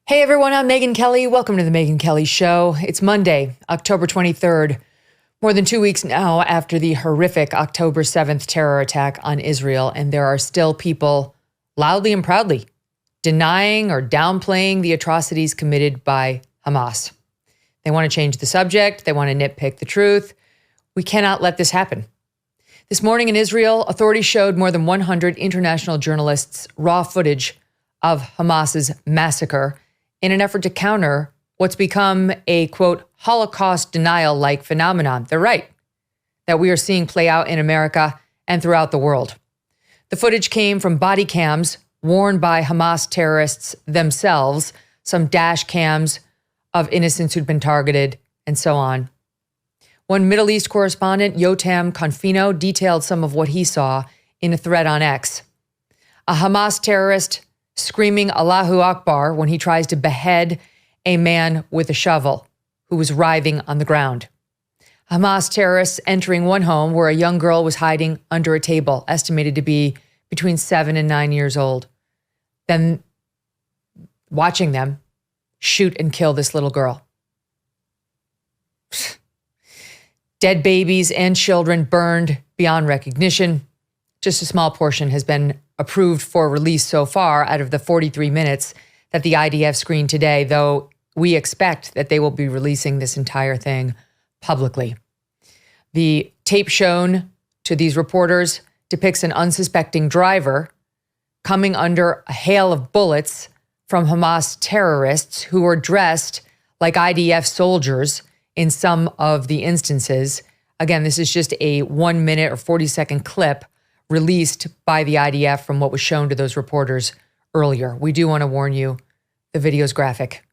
Hey everyone, I'm Megyn Kelly. Welcome to the Megyn Kelly Show. It's Monday, October 23rd, more than 2 weeks now after the horrific October 7th terror attack on Israel, and there are still people loudly and proudly denying or downplaying the atrocities committed by Hamas. They want to change the subject. They want to nitpick the truth. We cannot let this happen. This morning in Israel, authorities showed more than 100 international journalists raw footage of Hamas's massacre in an effort to counter what's become a, quote, Holocaust denial-like phenomenon. They're right, that we are seeing play out in America and throughout the world. The footage came from body cams worn by Hamas terrorists themselves, some dash cams of innocents who'd been targeted, and so on. One Middle East correspondent, Yotam Confino, detailed some of what he saw in a thread on X. A Hamas terrorist screaming Allahu Akbar when he tries to behead a man with a shovel who was writhing on the ground. Hamas terrorists entering one home where a young girl was hiding under a table, estimated to be between 7 and 9 years old. Then watching them shoot and kill this little girl. Dead babies and children burned beyond recognition. Just a small portion has been approved for release so far out of the 43 minutes that the IDF screened today, though we expect that they will be releasing this entire thing publicly. The tape shown to these reporters depicts an unsuspecting driver coming under a hail of bullets from Hamas terrorists who were dressed like IDF soldiers in some of the instances. Again, this is just a 1 minute or 40-second clip released by the IDF from what was shown to those reporters earlier. We do want to warn you, the video's graphic.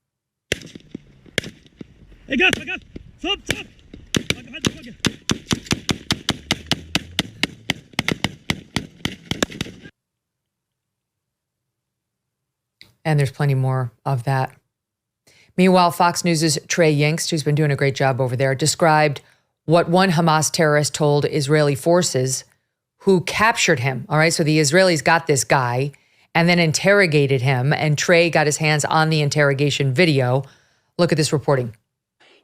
And there's plenty more of that. Meanwhile, Fox News' Trey Yingst, who's been doing a great job over there, described what one Hamas terrorist told Israeli forces who captured him. All right, so the Israelis got this guy and then interrogated him, and Trey got his hands on the interrogation video. Look at this reporting.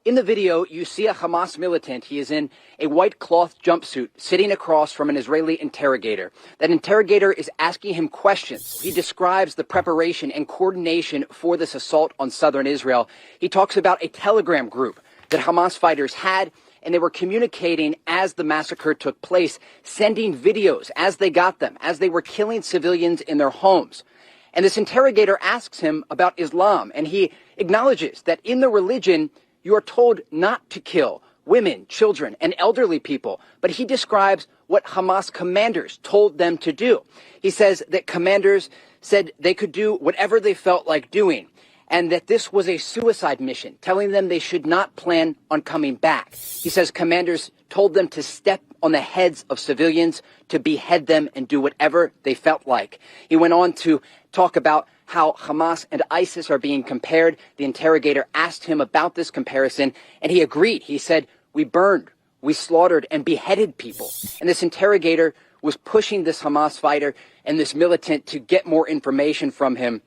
In the video, you see a Hamas militant. He is in a white cloth jumpsuit sitting across from an Israeli interrogator. That interrogator is asking him questions. He describes the preparation and coordination for this assault on southern Israel. He talks about a Telegram group that Hamas fighters had, and they were communicating as the massacre took place, sending videos as they got them, as they were killing civilians in their homes. And this interrogator asks him about Islam, and he acknowledges that in the religion, you are told not to kill women, children, and elderly people. But he describes what Hamas commanders told them to do. He says that commanders said they could do whatever they felt like doing, and that this was a suicide mission, telling them they should not plan on coming back. He says commanders told them to step on the heads of civilians, to behead them, and do whatever they felt like. He went on to talk about how Hamas and ISIS are being compared. The interrogator asked him about this comparison, and he agreed. He said, we burned, we slaughtered, and beheaded people. And this interrogator was pushing this Hamas fighter and this militant to get more information from him.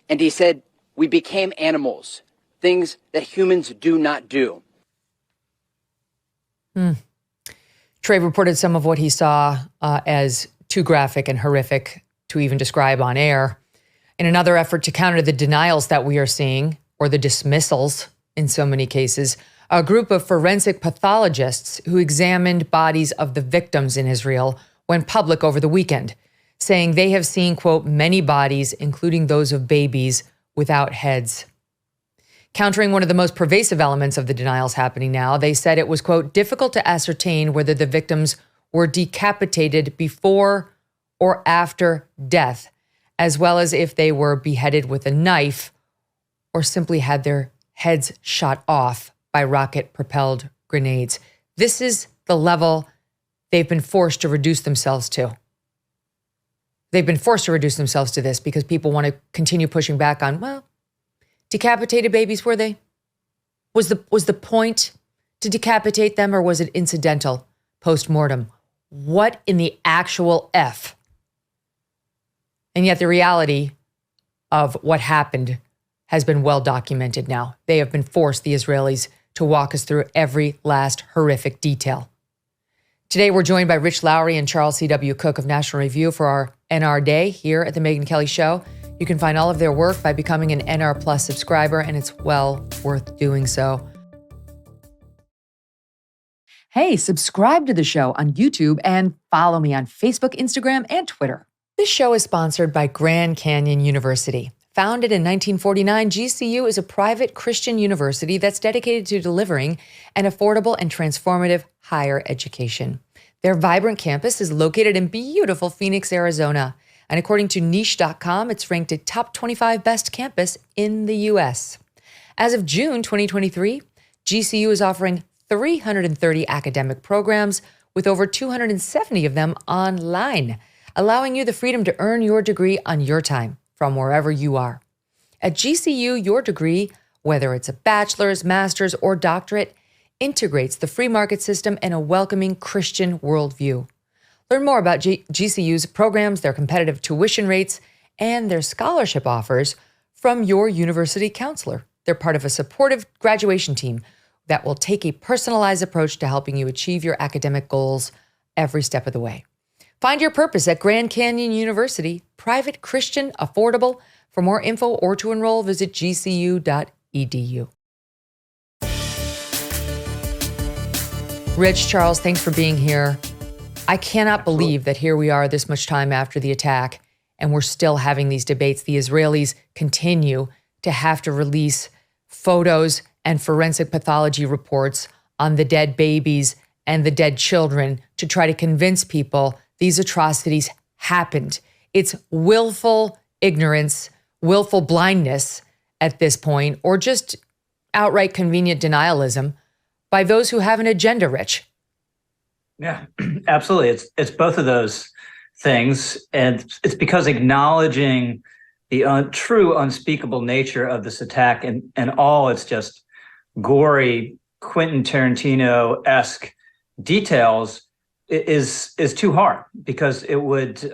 And he said, we became animals, things that humans do not do. Trey reported some of what he saw as too graphic and horrific to even describe on air. In another effort to counter the denials that we are seeing, or the dismissals in so many cases, a group of forensic pathologists who examined bodies of the victims in Israel went public over the weekend, saying they have seen, quote, many bodies, including those of babies, without heads. Countering one of the most pervasive elements of the denials happening now, they said it was, quote, difficult to ascertain whether the victims were decapitated before or after death, as well as if they were beheaded with a knife or simply had their heads shot off by rocket-propelled grenades. This is the level they've been forced to reduce themselves to. They've been forced to reduce themselves to this because people want to continue pushing back on, well, decapitated babies, were they? Was the point to decapitate them, or was it incidental post-mortem? What in the actual F? And yet the reality of what happened has been well documented now. They have been forced, the Israelis, to walk us through every last horrific detail. Today, we're joined by Rich Lowry and Charles C.W. Cooke of National Review for our NR Day here at the Megyn Kelly Show. You can find all of their work by becoming an NR Plus subscriber, and it's well worth doing so. Hey, subscribe to the show on YouTube and follow me on Facebook, Instagram, and Twitter. This show is sponsored by Grand Canyon University. Founded in 1949, GCU is a private Christian university that's dedicated to delivering an affordable and transformative higher education. Their vibrant campus is located in beautiful Phoenix, Arizona. And according to niche.com, it's ranked a top 25 best campus in the U.S. As of June 2023, GCU is offering 330 academic programs with over 270 of them online, allowing you the freedom to earn your degree on your time from wherever you are. At GCU, your degree, whether it's a bachelor's, master's, or doctorate, integrates the free market system and a welcoming Christian worldview. Learn more about GCU's programs, their competitive tuition rates, and their scholarship offers from your university counselor. They're part of a supportive graduation team that will take a personalized approach to helping you achieve your academic goals every step of the way. Find your purpose at Grand Canyon University, private, Christian, affordable. For more info or to enroll, visit gcu.edu. Rich, Charles, thanks for being here. I cannot believe that here we are this much time after the attack, and we're still having these debates. The Israelis continue to have to release photos and forensic pathology reports on the dead babies and the dead children to try to convince people these atrocities happened. It's willful ignorance, willful blindness at this point, or just outright convenient denialism by those who have an agenda, Rich. Yeah, absolutely. It's both of those things. And it's because acknowledging the true unspeakable nature of this attack and all its just gory Quentin Tarantino-esque details is too hard, because it would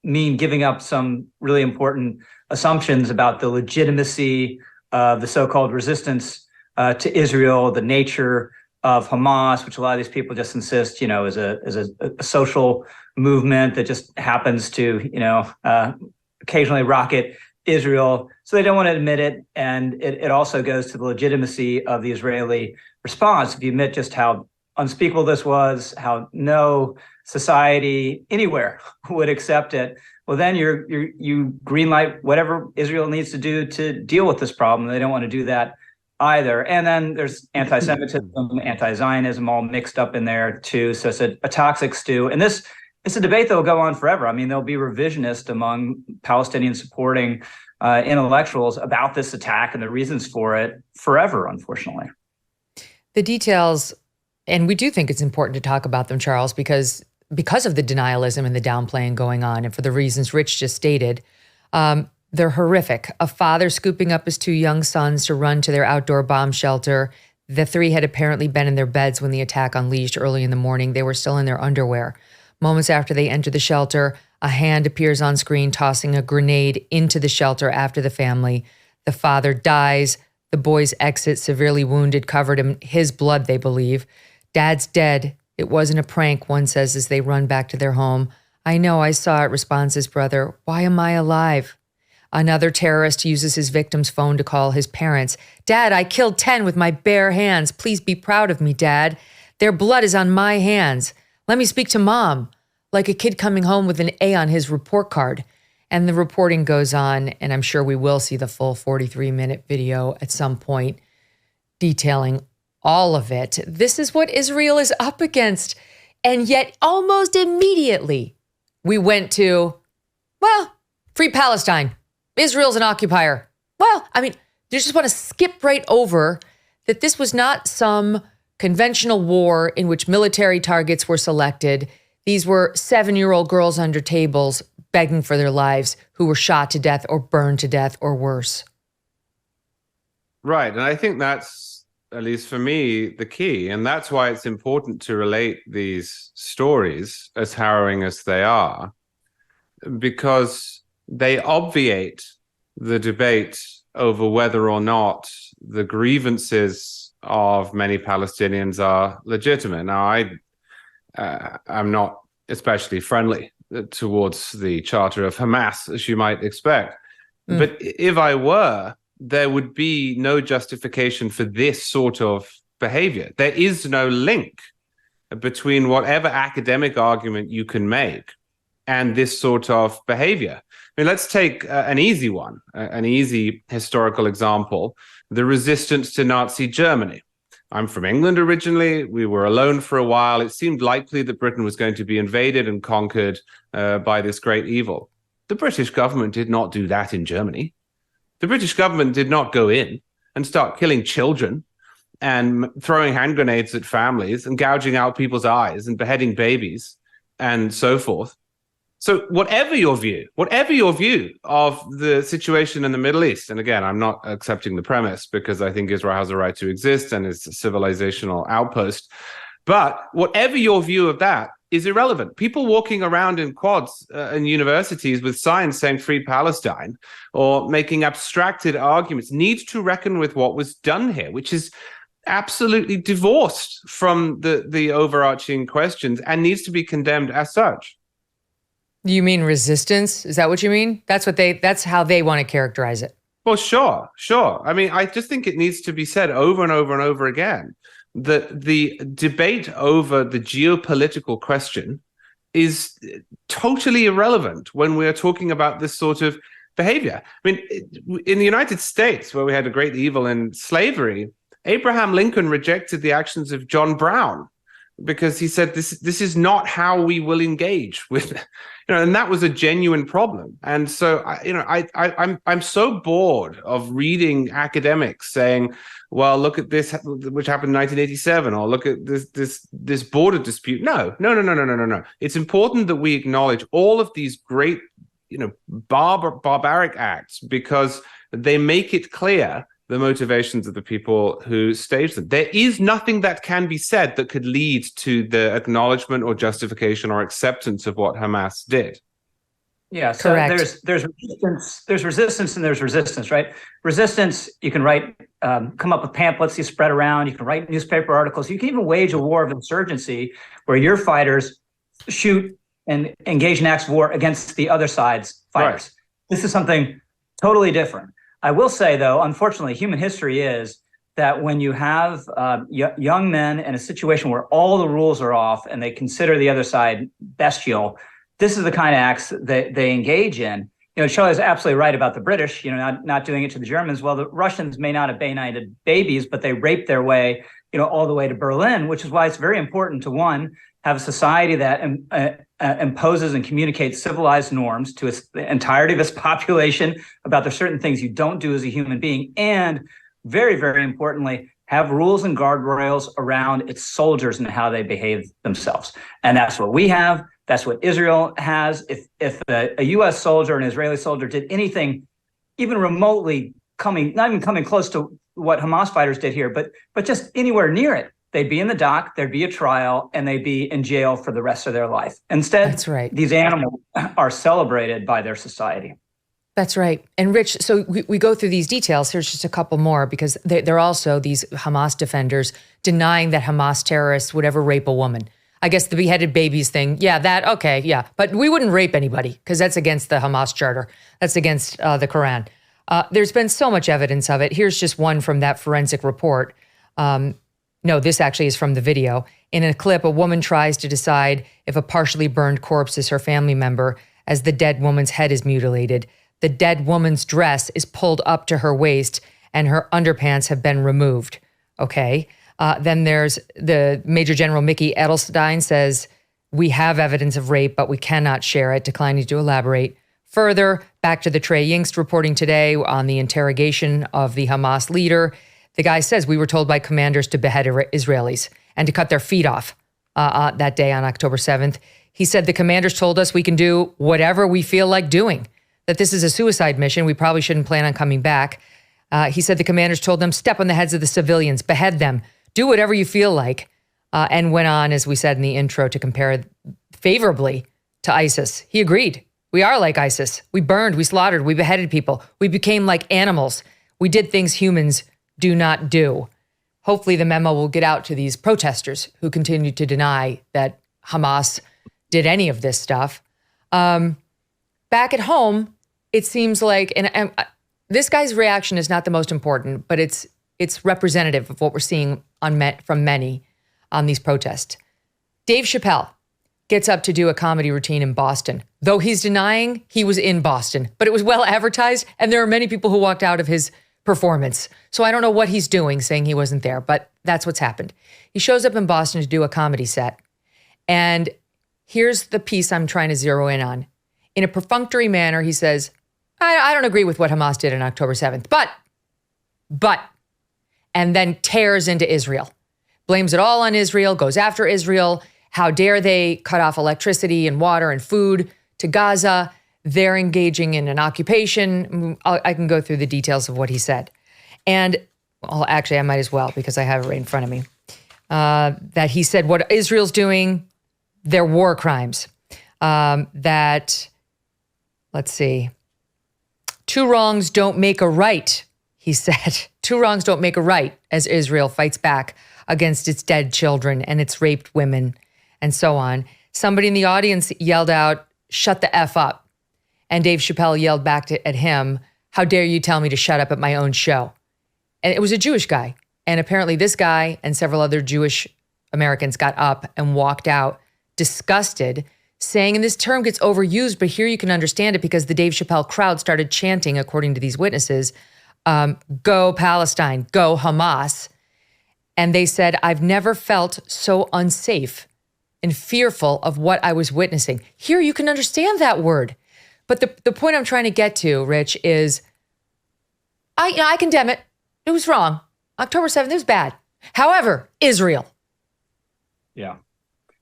mean giving up some really important assumptions about the legitimacy of the so-called resistance to Israel, the nature of Hamas, which a lot of these people just insist, is a social movement that just happens to, occasionally rocket Israel. So they don't want to admit it. And it also goes to the legitimacy of the Israeli response. If you admit just how unspeakable this was, how no society anywhere would accept it, well, then you greenlight whatever Israel needs to do to deal with this problem. They don't want to do that either. And then there's anti-Semitism, anti-Zionism all mixed up in there too. So it's a toxic stew. And it's a debate that will go on forever. I mean, there'll be revisionist among Palestinian supporting intellectuals about this attack and the reasons for it forever, unfortunately. The details, and we do think it's important to talk about them, Charles, because of the denialism and the downplaying going on, and for the reasons Rich just stated, they're horrific. A father scooping up his two young sons to run to their outdoor bomb shelter. The three had apparently been in their beds when the attack unleashed early in the morning. They were still in their underwear. Moments after they enter the shelter, a hand appears on screen tossing a grenade into the shelter after the family. The father dies. The boys exit severely wounded, covered in his blood, they believe. Dad's dead. It wasn't a prank, one says as they run back to their home. I know, I saw it, responds his brother. Why am I alive? Another terrorist uses his victim's phone to call his parents. Dad, I killed 10 with my bare hands. Please be proud of me, Dad. Their blood is on my hands. Let me speak to Mom. Like a kid coming home with an A on his report card. And the reporting goes on, and I'm sure we will see the full 43-minute video at some point detailing all of it. This is what Israel is up against. And yet almost immediately we went to, free Palestine. Israel's an occupier. Well, I mean, you just want to skip right over that this was not some conventional war in which military targets were selected. These were 7-year-old girls under tables begging for their lives who were shot to death or burned to death or worse. Right. And I think that's, at least for me, the key. And that's why it's important to relate these stories, as harrowing as they are, because they obviate the debate over whether or not the grievances of many Palestinians are legitimate. Now, I'm not especially friendly towards the charter of Hamas, as you might expect. But if I were, there would be no justification for this sort of behavior. There is no link between whatever academic argument you can make and this sort of behavior. I mean, let's take an easy one, an easy historical example, the resistance to Nazi Germany. I'm from England originally. We were alone for a while. It seemed likely that Britain was going to be invaded and conquered by this great evil. The British government did not do that in Germany. The British government did not go in and start killing children and throwing hand grenades at families and gouging out people's eyes and beheading babies and so forth. So whatever your view of the situation in the Middle East, and again, I'm not accepting the premise because I think Israel has a right to exist and is a civilizational outpost, but whatever your view of that is irrelevant. People walking around in quads in universities with signs saying free Palestine or making abstracted arguments need to reckon with what was done here, which is absolutely divorced from the overarching questions and needs to be condemned as such. You mean resistance? Is that what you mean? That's how they want to characterize it. Well, sure. I mean, I just think it needs to be said over and over and over again that the debate over the geopolitical question is totally irrelevant when we are talking about this sort of behavior. I mean, in the United States, where we had a great evil in slavery, Abraham Lincoln rejected the actions of John Brown because he said this is not how we will engage with, and that was a genuine problem. And so I'm so bored of reading academics saying, well, look at this, which happened in 1987, or look at this border dispute. No. It's important that we acknowledge all of these great, barbaric acts because they make it clear the motivations of the people who staged them. There is nothing that can be said that could lead to the acknowledgement or justification or acceptance of what Hamas did. Yeah, so correct. There's resistance and there's resistance, right? Resistance, you can write, come up with pamphlets you spread around. You can write newspaper articles. You can even wage a war of insurgency where your fighters shoot and engage in acts of war against the other side's fighters. Right. This is something totally different. I will say, though, unfortunately, human history is that when you have young men in a situation where all the rules are off and they consider the other side bestial, this is the kind of acts that they engage in. Charlie's absolutely right about the British, not doing it to the Germans. Well, the Russians may not have bayoneted babies, but they raped their way, all the way to Berlin, which is why it's very important to, one, have a society that imposes and communicates civilized norms to the entirety of its population about the certain things you don't do as a human being, and very, very importantly, have rules and guardrails around its soldiers and how they behave themselves. And that's what we have. That's what Israel has. If a U.S. soldier, an Israeli soldier, did anything even remotely not even coming close to what Hamas fighters did here, but just anywhere near it, they'd be in the dock, there'd be a trial, and they'd be in jail for the rest of their life. Instead, that's right. These animals are celebrated by their society. That's right. And Rich, so we go through these details. Here's just a couple more because they're also these Hamas defenders denying that Hamas terrorists would ever rape a woman. I guess the beheaded babies thing. Yeah, okay, yeah. But we wouldn't rape anybody because that's against the Hamas charter. That's against the Quran. There's been so much evidence of it. Here's just one from that forensic report. No, this actually is from the video. In a clip, a woman tries to decide if a partially burned corpse is her family member as the dead woman's head is mutilated. The dead woman's dress is pulled up to her waist and her underpants have been removed. Okay. Then there's the Major General Mickey Edelstein says, we have evidence of rape, but we cannot share it, declining to elaborate. Further, back to the Trey Yingst reporting today on the interrogation of the Hamas leader. The guy says, we were told by commanders to behead Israelis and to cut their feet off that day on October 7th. He said the commanders told us we can do whatever we feel like doing, that this is a suicide mission. We probably shouldn't plan on coming back. He said the commanders told them, step on the heads of the civilians, behead them, do whatever you feel like, and went on, as we said in the intro, to compare favorably to ISIS. He agreed. We are like ISIS. We burned, we slaughtered, we beheaded people. We became like animals. We did things humans do not do. Hopefully the memo will get out to these protesters who continue to deny that Hamas did any of this stuff. Back at home, it seems like, and this guy's reaction is not the most important, but it's representative of what we're seeing from many on these protests. Dave Chappelle gets up to do a comedy routine in Boston, though he's denying he was in Boston, but it was well advertised, and there are many people who walked out of his performance. So I don't know what he's doing saying he wasn't there, but that's what's happened. He shows up in Boston to do a comedy set, and here's the piece I'm trying to zero in on. In a perfunctory manner, he says, I don't agree with what Hamas did on October 7th, but, and then tears into Israel. Blames it all on Israel, goes after Israel. How dare they cut off electricity and water and food to Gaza? They're engaging in an occupation. I can go through the details of what he said. And, well, actually, I might as well because I have it right in front of me. That he said what Israel's doing, they're war crimes. Let's see, two wrongs don't make a right, he said. Two wrongs don't make a right as Israel fights back against its dead children and its raped women and so on. Somebody in the audience yelled out, "Shut the F up." And Dave Chappelle yelled back at him, "How dare you tell me to shut up at my own show?" And it was a Jewish guy. And apparently this guy and several other Jewish Americans got up and walked out disgusted, saying, and this term gets overused, but here you can understand it because the Dave Chappelle crowd started chanting, according to these witnesses, "Go Palestine, go Hamas." And they said, "I've never felt so unsafe and fearful of what I was witnessing." Here you can understand that word. But the point I'm trying to get to, Rich, is I condemn it. It was wrong. October 7th, it was bad. However, Israel. Yeah.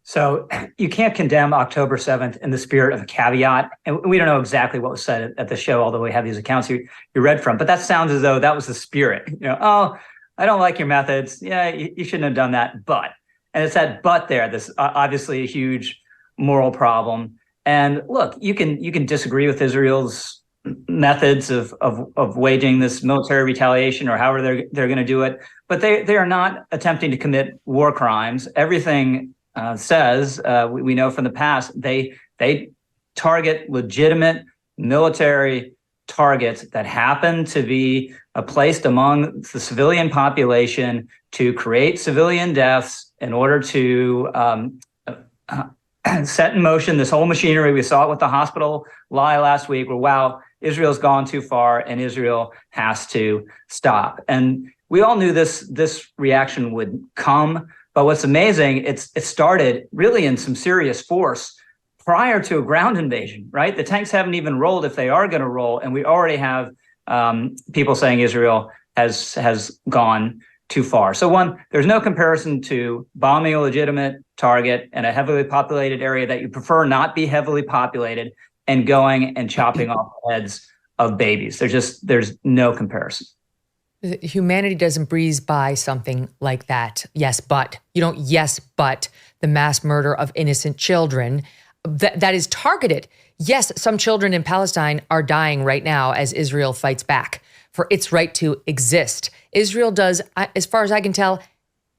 So you can't condemn October 7th in the spirit of a caveat. And we don't know exactly what was said at the show, although we have these accounts you read from. But that sounds as though that was the spirit. Oh, I don't like your methods. Yeah, you shouldn't have done that. But, and it's that but there, this obviously a huge moral problem. And look, you can disagree with Israel's methods of waging this military retaliation or however they're going to do it, but they are not attempting to commit war crimes. Everything says we know from the past they target legitimate military targets that happen to be placed among the civilian population to create civilian deaths in order to set in motion this whole machinery. We saw it with the hospital lie last week where, wow, Israel's gone too far and Israel has to stop. And we all knew this reaction would come. But what's amazing, it started really in some serious force prior to a ground invasion, right? The tanks haven't even rolled if they are going to roll. And we already have people saying Israel has gone too far. So one, there's no comparison to bombing a legitimate target in a heavily populated area that you prefer not be heavily populated and going and chopping off the heads of babies. There's no comparison. Humanity doesn't breeze by something like that. Yes, but you don't but the mass murder of innocent children that is targeted. Yes, some children in Palestine are dying right now as Israel fights back for its right to exist. Israel does, as far as I can tell,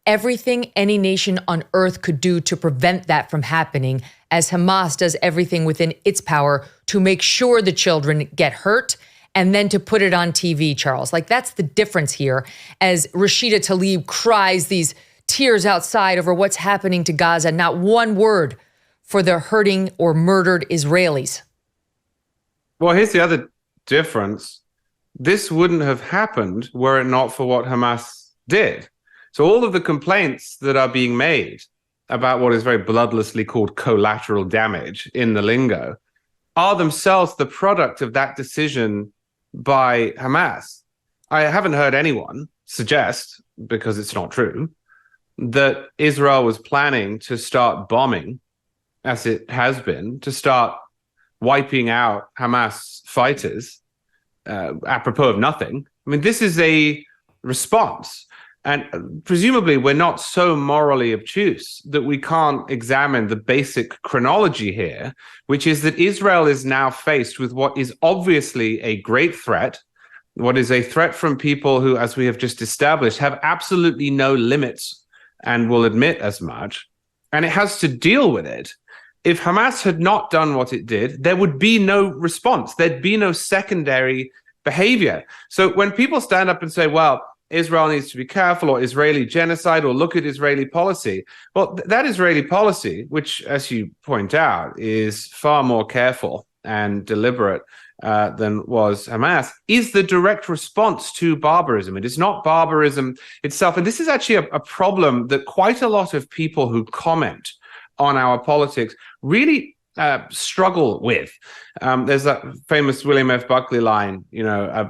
everything any nation on earth could do to prevent that from happening, as Hamas does everything within its power to make sure the children get hurt and then to put it on TV, Charles. Like, that's the difference here, as Rashida Tlaib cries these tears outside over what's happening to Gaza, not one word for the hurting or murdered Israelis. Well, here's the other difference. This wouldn't have happened were it not for what Hamas did. So all of the complaints that are being made about what is very bloodlessly called collateral damage in the lingo are themselves the product of that decision by Hamas. I haven't heard anyone suggest, because it's not true, that Israel was planning to start bombing, as it has been, to start wiping out Hamas fighters apropos of nothing. I mean, this is a response. And presumably we're not so morally obtuse that we can't examine the basic chronology here, which is that Israel is now faced with what is obviously a great threat what is a threat from people who, as we have just established, have absolutely no limits and will admit as much, and it has to deal with it. If Hamas had not done what it did, there would be no response. There'd be no secondary behavior. So when people stand up and say, well, Israel needs to be careful, or Israeli genocide, or look at Israeli policy, well, that Israeli policy, which, as you point out, is far more careful and deliberate than was Hamas, is the direct response to barbarism. It is not barbarism itself. And this is actually a problem that quite a lot of people who comment on our politics really struggle with. There's that famous William F. Buckley line,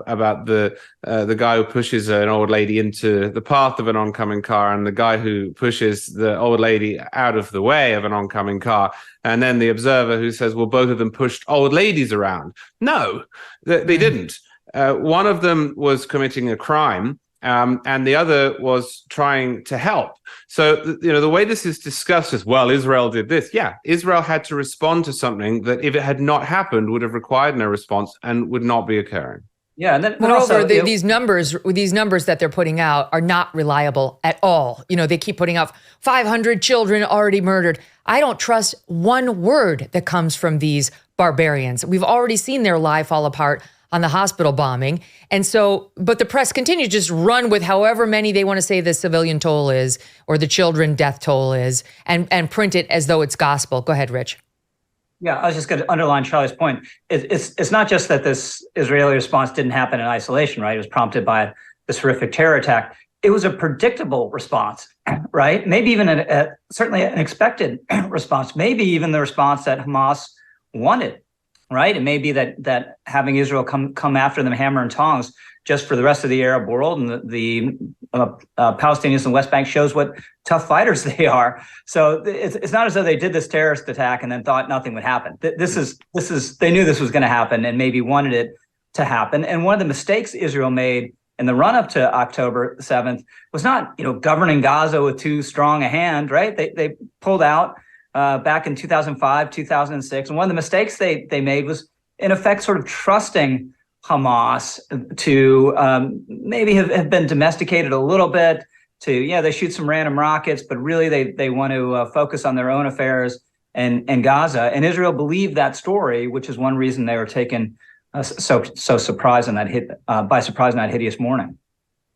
about the guy who pushes an old lady into the path of an oncoming car, and the guy who pushes the old lady out of the way of an oncoming car, and then the observer who says, well, both of them pushed old ladies around. No, they didn't. One of them was committing a crime, and the other was trying to help. So, the way this is discussed is, well, Israel did this. Yeah, Israel had to respond to something that, if it had not happened, would have required no response and would not be occurring. Yeah, and then moreover, also, these numbers that they're putting out are not reliable at all. They keep putting out 500 children already murdered. I don't trust one word that comes from these barbarians. We've already seen their lie fall apart on the hospital bombing. And so, but the press continues to just run with however many they want to say the civilian toll is, or the children death toll is, and print it as though it's gospel. Go ahead, Rich. Yeah, I was just going to underline Charlie's point. It's not just that this Israeli response didn't happen in isolation, right? It was prompted by this horrific terror attack. It was a predictable response, right? Maybe even certainly an expected response, maybe even the response that Hamas wanted. Right. It may be that having Israel come after them hammer and tongs just for the rest of the Arab world and the Palestinians in the West Bank shows what tough fighters they are. So it's not as though they did this terrorist attack and then thought nothing would happen. This is they knew this was going to happen and maybe wanted it to happen. And one of the mistakes Israel made in the run up to October 7th was not, governing Gaza with too strong a hand. Right. They pulled out back in 2005, 2006. And one of the mistakes they made was, in effect, sort of trusting Hamas to maybe have been domesticated a little bit, to, they shoot some random rockets, but really they want to focus on their own affairs and Gaza. And Israel believed that story, which is one reason they were taken so surprised on that by surprise on that hideous morning.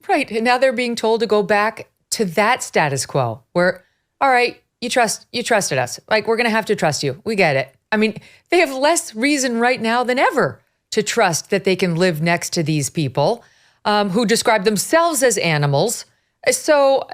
Right. And now they're being told to go back to that status quo where, all right, you trusted us. Like, we're going to have to trust you. We get it. I mean, they have less reason right now than ever to trust that they can live next to these people who describe themselves as animals. So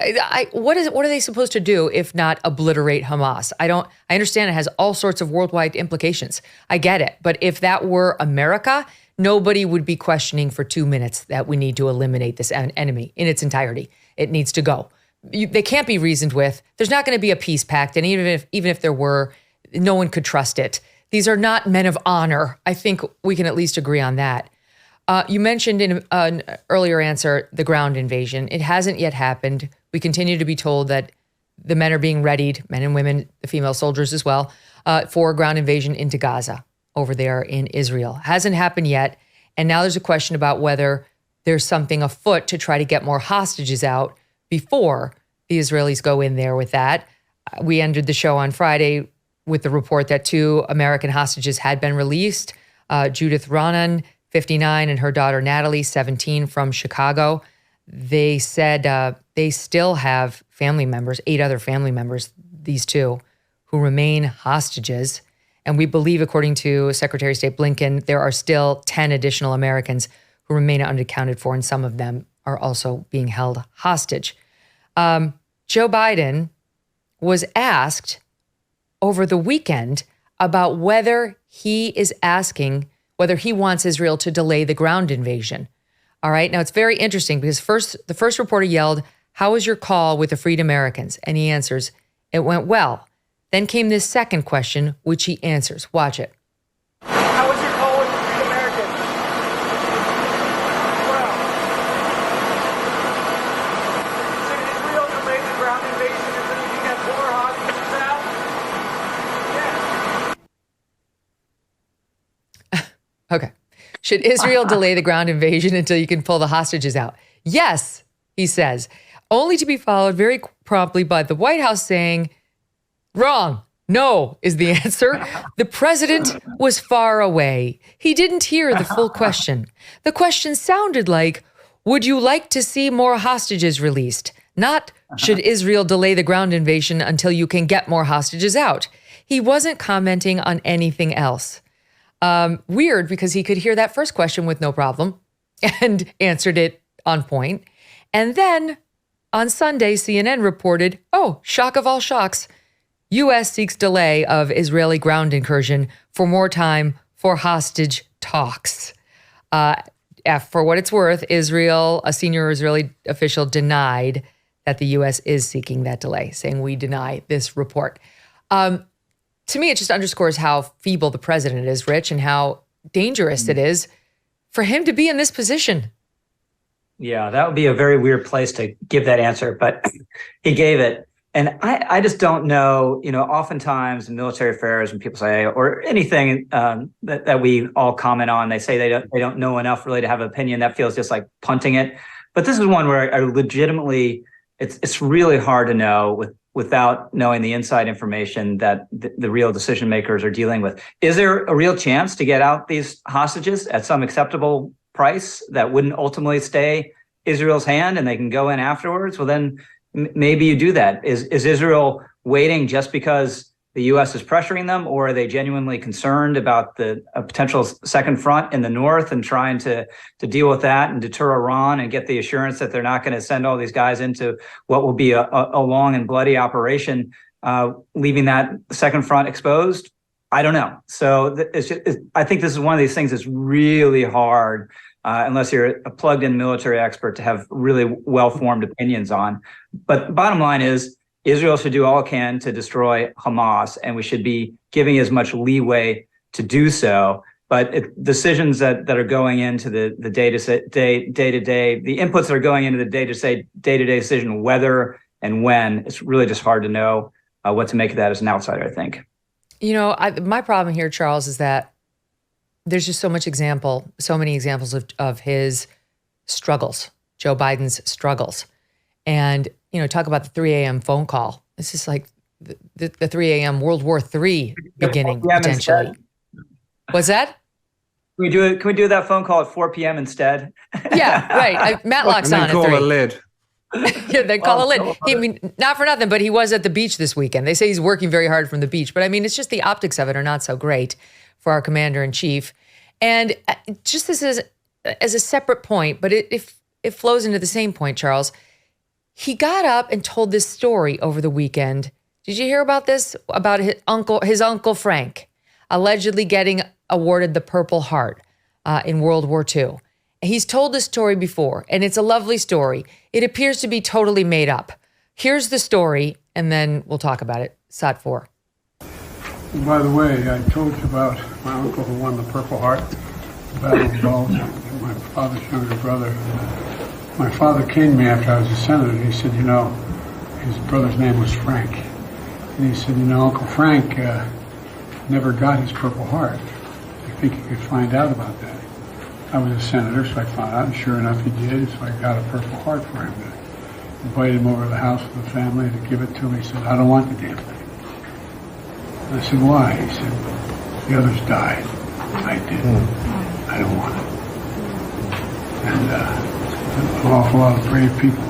what are they supposed to do if not obliterate Hamas? I understand it has all sorts of worldwide implications. I get it. But if that were America, nobody would be questioning for 2 minutes that we need to eliminate this enemy in its entirety. It needs to go. They can't be reasoned with. There's not going to be a peace pact. And even if there were, no one could trust it. These are not men of honor. I think we can at least agree on that. You mentioned in an earlier answer the ground invasion. It hasn't yet happened. We continue to be told that the men are being readied, men and women, the female soldiers as well, for ground invasion into Gaza over there in Israel. Hasn't happened yet. And now there's a question about whether there's something afoot to try to get more hostages out before the Israelis go in there with that. We ended the show on Friday with the report that 2 American hostages had been released. Judith Ronan, 59, and her daughter Natalie, 17, from Chicago. They said they still have family members, 8 other family members, these 2, who remain hostages. And we believe, according to Secretary of State Blinken, there are still 10 additional Americans who remain unaccounted for, and some of them are also being held hostage. Joe Biden was asked over the weekend about whether he wants Israel to delay the ground invasion. All right. Now, it's very interesting because the first reporter yelled, "How was your call with the Freed Americans?" And he answers, "It went well." Then came this second question, which he answers. Watch it. How was your call with the Freed Americans? Well, should Israel delay the ground invasion until you get more hostages out? Yeah. Okay. Should Israel delay the ground invasion until you can pull the hostages out? Yes, he says, only to be followed very promptly by the White House saying, wrong. No is the answer. The president was far away. He didn't hear the full question. The question sounded like, would you like to see more hostages released? Not, should Israel delay the ground invasion until you can get more hostages out? He wasn't commenting on anything else. Weird, because he could hear that first question with no problem and answered it on point. And then on Sunday, CNN reported, oh, shock of all shocks, U.S. seeks delay of Israeli ground incursion for more time for hostage talks. For what it's worth, Israel, a senior Israeli official, denied that the U.S. is seeking that delay, saying we deny this report. To me, it just underscores how feeble the president is, Rich, and how dangerous it is for him to be in this position. Yeah, that would be a very weird place to give that answer, but he gave it. And I just don't know, oftentimes in military affairs, when people say, or anything that we all comment on, they say they don't know enough really to have an opinion. That feels just like punting it. But this is one where I legitimately, it's really hard to know without knowing the inside information that the real decision makers are dealing with. Is there a real chance to get out these hostages at some acceptable price that wouldn't ultimately stay Israel's hand and they can go in afterwards? Well, then maybe you do that. Is Israel waiting just because the U.S. is pressuring them, or are they genuinely concerned about a potential second front in the north and trying to deal with that and deter Iran and get the assurance that they're not going to send all these guys into what will be a long and bloody operation, leaving that second front exposed? I don't know. So I think this is one of these things that's really hard, unless you're a plugged-in military expert, to have really well-formed opinions on. But bottom line is, Israel should do all it can to destroy Hamas, and we should be giving as much leeway to do so. But decisions that are going into the day-to-day, the inputs that are going into the day-to-day decision, whether and when, it's really just hard to know what to make of that as an outsider, I think. My problem here, Charles, is that there's just so many examples of his struggles, Joe Biden's struggles. And, talk about the 3 a.m. phone call. This is like the 3 a.m. World War III beginning, potentially. What's that? Can we do that phone call at 4 p.m. instead? Yeah, right. Matlock's on at 3. And then call a lid. Yeah, they call a lid. Not for nothing, but he was at the beach this weekend. They say he's working very hard from the beach. But it's just the optics of it are not so great for our commander in chief. And just this as a separate point, but it flows into the same point, Charles. He got up and told this story over the weekend. Did you hear about this? About his uncle Frank, allegedly getting awarded the Purple Heart in World War II. He's told this story before, and it's a lovely story. It appears to be totally made up. Here's the story, and then we'll talk about it. Sat 4. And by the way, I told you about my uncle who won the Purple Heart, the Battle of Bulge, my father's younger brother. My father came to me after I was a senator, and he said, his brother's name was Frank. And he said, Uncle Frank never got his Purple Heart. I think you could find out about that. I was a senator, so I found out, and sure enough, he did. So I got a Purple Heart for him. I invited him over to the house with the family to give it to him. He said, I don't want the damn thing. And I said, why? He said, the others died. I didn't. I don't want it. And an awful lot of brave people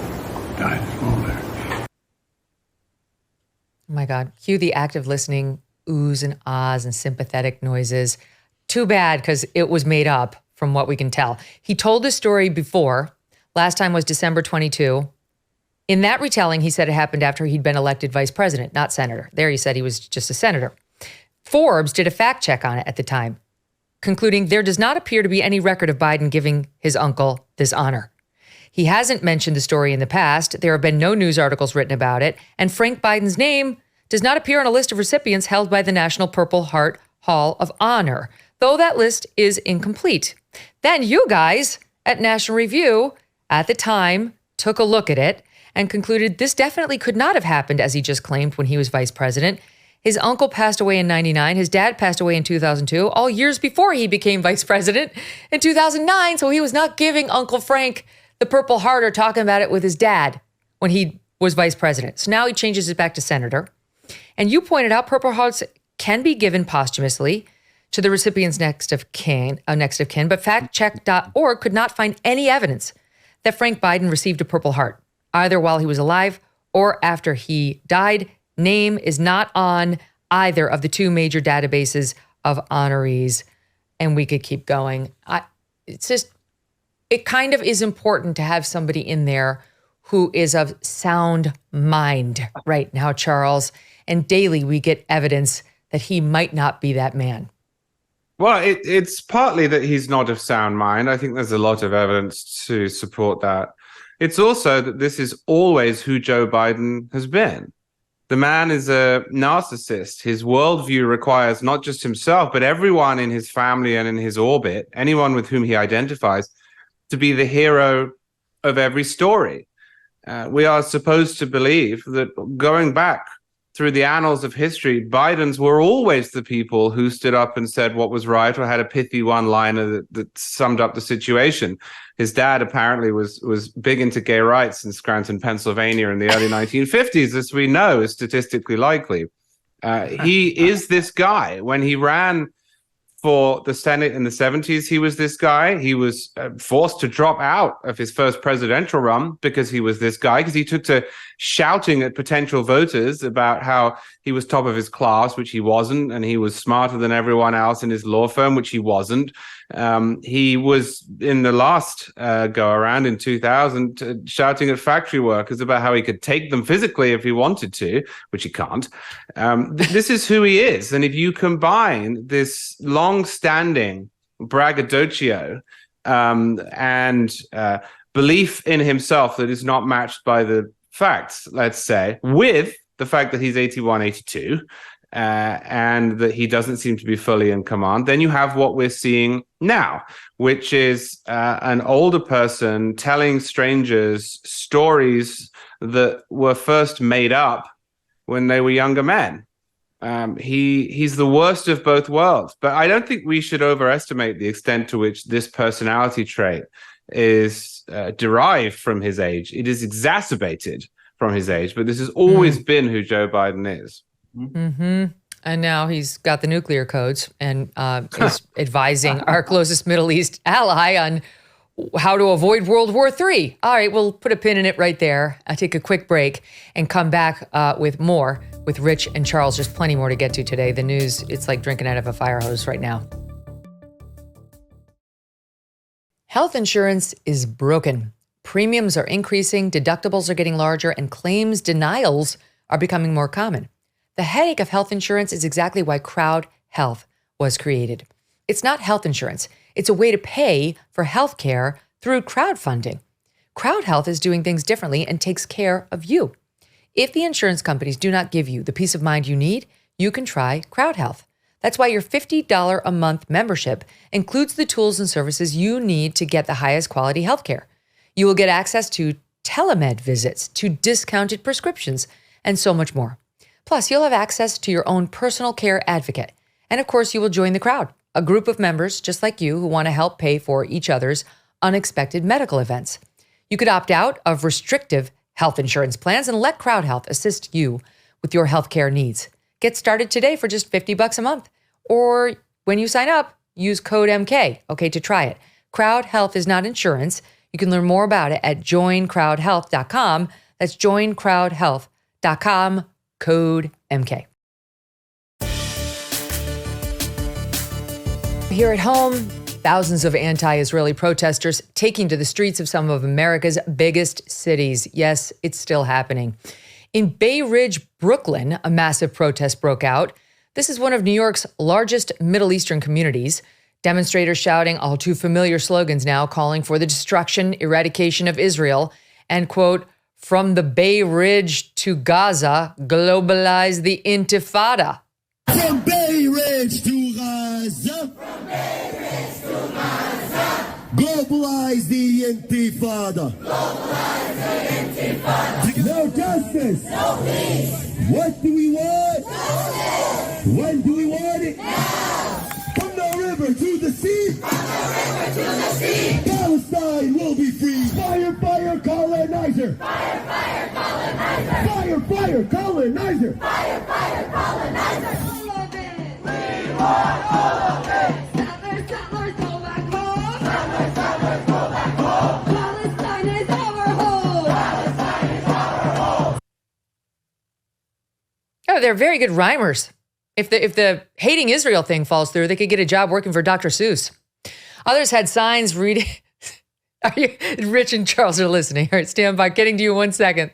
died as well there. Oh my God. Cue the active listening, oohs and ahs and sympathetic noises. Too bad, because it was made up from what we can tell. He told this story before. Last time was December 22. In that retelling, he said it happened after he'd been elected vice president, not senator. There he said he was just a senator. Forbes did a fact check on it at the time, concluding there does not appear to be any record of Biden giving his uncle this honor. He hasn't mentioned the story in the past. There have been no news articles written about it. And Frank Biden's name does not appear on a list of recipients held by the National Purple Heart Hall of Honor, though that list is incomplete. Then you guys at National Review at the time took a look at it and concluded this definitely could not have happened as he just claimed when he was vice president. His uncle passed away in 99. His dad passed away in 2002, all years before he became vice president in 2009. So he was not giving Uncle Frank the Purple Heart or talking about it with his dad when he was vice president. So now he changes it back to senator. And you pointed out Purple Hearts can be given posthumously to the recipient's next of kin, but factcheck.org could not find any evidence that Frank Biden received a Purple Heart, either while he was alive or after he died. Name is not on either of the two major databases of honorees, and we could keep going. It kind of is important to have somebody in there who is of sound mind right now, Charles, and daily we get evidence that he might not be that man. Well, it's partly that he's not of sound mind. I think there's a lot of evidence to support that. It's also that this is always who Joe Biden has been. The man is a narcissist. His worldview requires not just himself, but everyone in his family and in his orbit, anyone with whom he identifies, to be the hero of every story. We are supposed to believe that going back through the annals of history, Bidens were always the people who stood up and said what was right or had a pithy one-liner that summed up the situation. His dad apparently was big into gay rights in Scranton, Pennsylvania in the early 1950s, as we know is statistically likely. He is this guy. When he ran for the Senate in the 70s, he was this guy. He was forced to drop out of his first presidential run because he was this guy, because he took to shouting at potential voters about how he was top of his class, which he wasn't, and he was smarter than everyone else in his law firm, which he wasn't. He was in the last go around in 2000 shouting at factory workers about how he could take them physically if he wanted to, which he can't. This is who he is. And if you combine this long-standing braggadocio and belief in himself that is not matched by the facts, let's say, with the fact that he's 81, 82, and that he doesn't seem to be fully in command, then you have what we're seeing now, which is an older person telling strangers stories that were first made up when they were younger men. He's the worst of both worlds. But I don't think we should overestimate the extent to which this personality trait is derived from his age. It is exacerbated from his age, but this has always been who Joe Biden is. Mm-hmm. And now he's got the nuclear codes and is advising our closest Middle East ally on how to avoid World War III. All right, we'll put a pin in it right there. I'll take a quick break and come back with more with Rich and Charles. There's plenty more to get to today. The news, it's like drinking out of a fire hose right now. Health insurance is broken. Premiums are increasing, deductibles are getting larger, and claims denials are becoming more common. The headache of health insurance is exactly why Crowd Health was created. It's not health insurance. It's a way to pay for health care through crowdfunding. Crowd Health is doing things differently and takes care of you. If the insurance companies do not give you the peace of mind you need, you can try Crowd Health. That's why your $50 a month membership includes the tools and services you need to get the highest quality healthcare. You will get access to telemed visits, to discounted prescriptions, and so much more. Plus, you'll have access to your own personal care advocate. And of course, you will join the crowd, a group of members just like you who want to help pay for each other's unexpected medical events. You could opt out of restrictive health insurance plans and let Crowd Health assist you with your healthcare needs. Get started today for just $50 a month. Or when you sign up, use code MK, to try it. Crowd Health is not insurance. You can learn more about it at joincrowdhealth.com. That's joincrowdhealth.com, code MK. Here at home, thousands of anti-Israeli protesters taking to the streets of some of America's biggest cities. Yes, it's still happening. In Bay Ridge, Brooklyn, a massive protest broke out. This is one of New York's largest Middle Eastern communities. Demonstrators shouting all too familiar slogans now, calling for the destruction, eradication of Israel, and, quote, from the Bay Ridge to Gaza, globalize the Intifada. From Bay Ridge to Gaza. From Bay Ridge to Gaza. Globalize the Intifada. Globalize the Intifada. No justice. No peace. What do we want? Justice. colonizer! Fire, fire, colonizer! Fire, fire, colonizer! Fire, fire, colonizer! All of it! We want all of it! Settlers, settlers, go back home! Settlers, settlers, go back home! Palestine is our home! Palestine is our home! Oh, they're very good rhymers. If the hating Israel thing falls through, they could get a job working for Dr. Seuss. Others had signs reading. Rich and Charles are listening. All right, stand by. Getting to you in 1 second.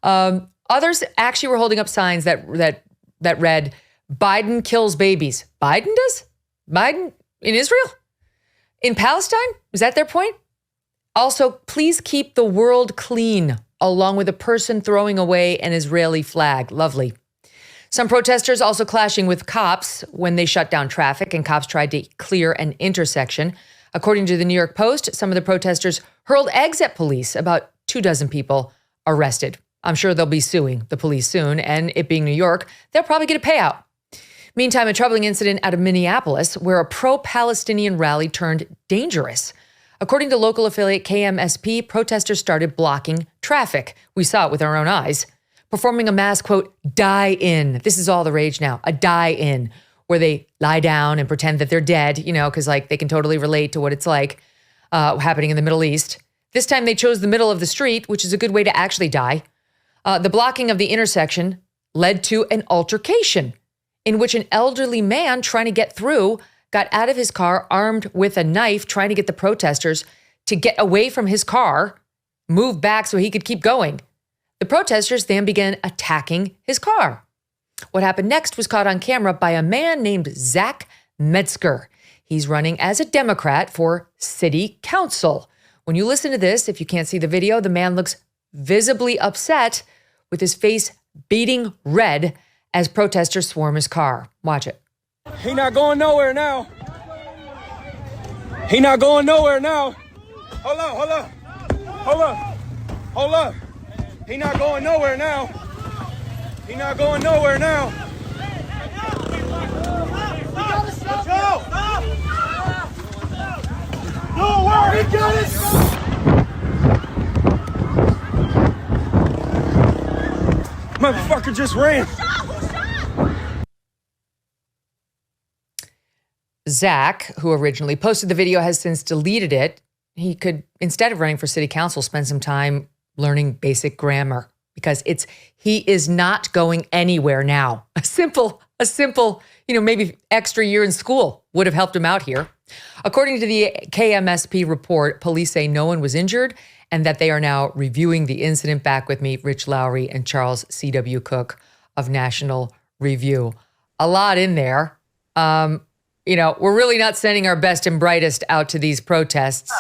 Others actually were holding up signs that read, "Biden kills babies." Biden does? Biden in Israel? In Palestine? Is that their point? Also, please keep the world clean, along with a person throwing away an Israeli flag. Lovely. Some protesters also clashing with cops when they shut down traffic and cops tried to clear an intersection. According to the New York Post, some of the protesters hurled eggs at police. About 24 people arrested. I'm sure they'll be suing the police soon, and it being New York, they'll probably get a payout. Meantime, a troubling incident out of Minneapolis where a pro-Palestinian rally turned dangerous. According to local affiliate KMSP, protesters started blocking traffic. We saw it with our own eyes. Performing a mass, quote, die-in. This is all the rage now, a die-in, where they lie down and pretend that they're dead, because like they can totally relate to what it's like happening in the Middle East. This time they chose the middle of the street, which is a good way to actually die. The blocking of the intersection led to an altercation in which an elderly man trying to get through got out of his car armed with a knife, trying to get the protesters to get away from his car, move back so he could keep going. The protesters then began attacking his car. What happened next was caught on camera by a man named Zach Metzger. He's running as a Democrat for city council. When you listen to this, if you can't see the video, the man looks visibly upset with his face beating red as protesters swarm his car. Watch it. He not going nowhere now. He not going nowhere now. Hold up, hold up. Hold up. Hold up. He not going nowhere now. He not going nowhere now. Let's go. No worry, got it. Motherfucker just ran. Zach, who originally posted the video, has since deleted it. He could, instead of running for city council, spend some time learning basic grammar because he is not going anywhere now. A simple, maybe extra year in school would have helped him out here. According to the KMSP report, police say no one was injured and that they are now reviewing the incident. Back with me, Rich Lowry and Charles C.W. Cooke of National Review. A lot in there. We're really not sending our best and brightest out to these protests.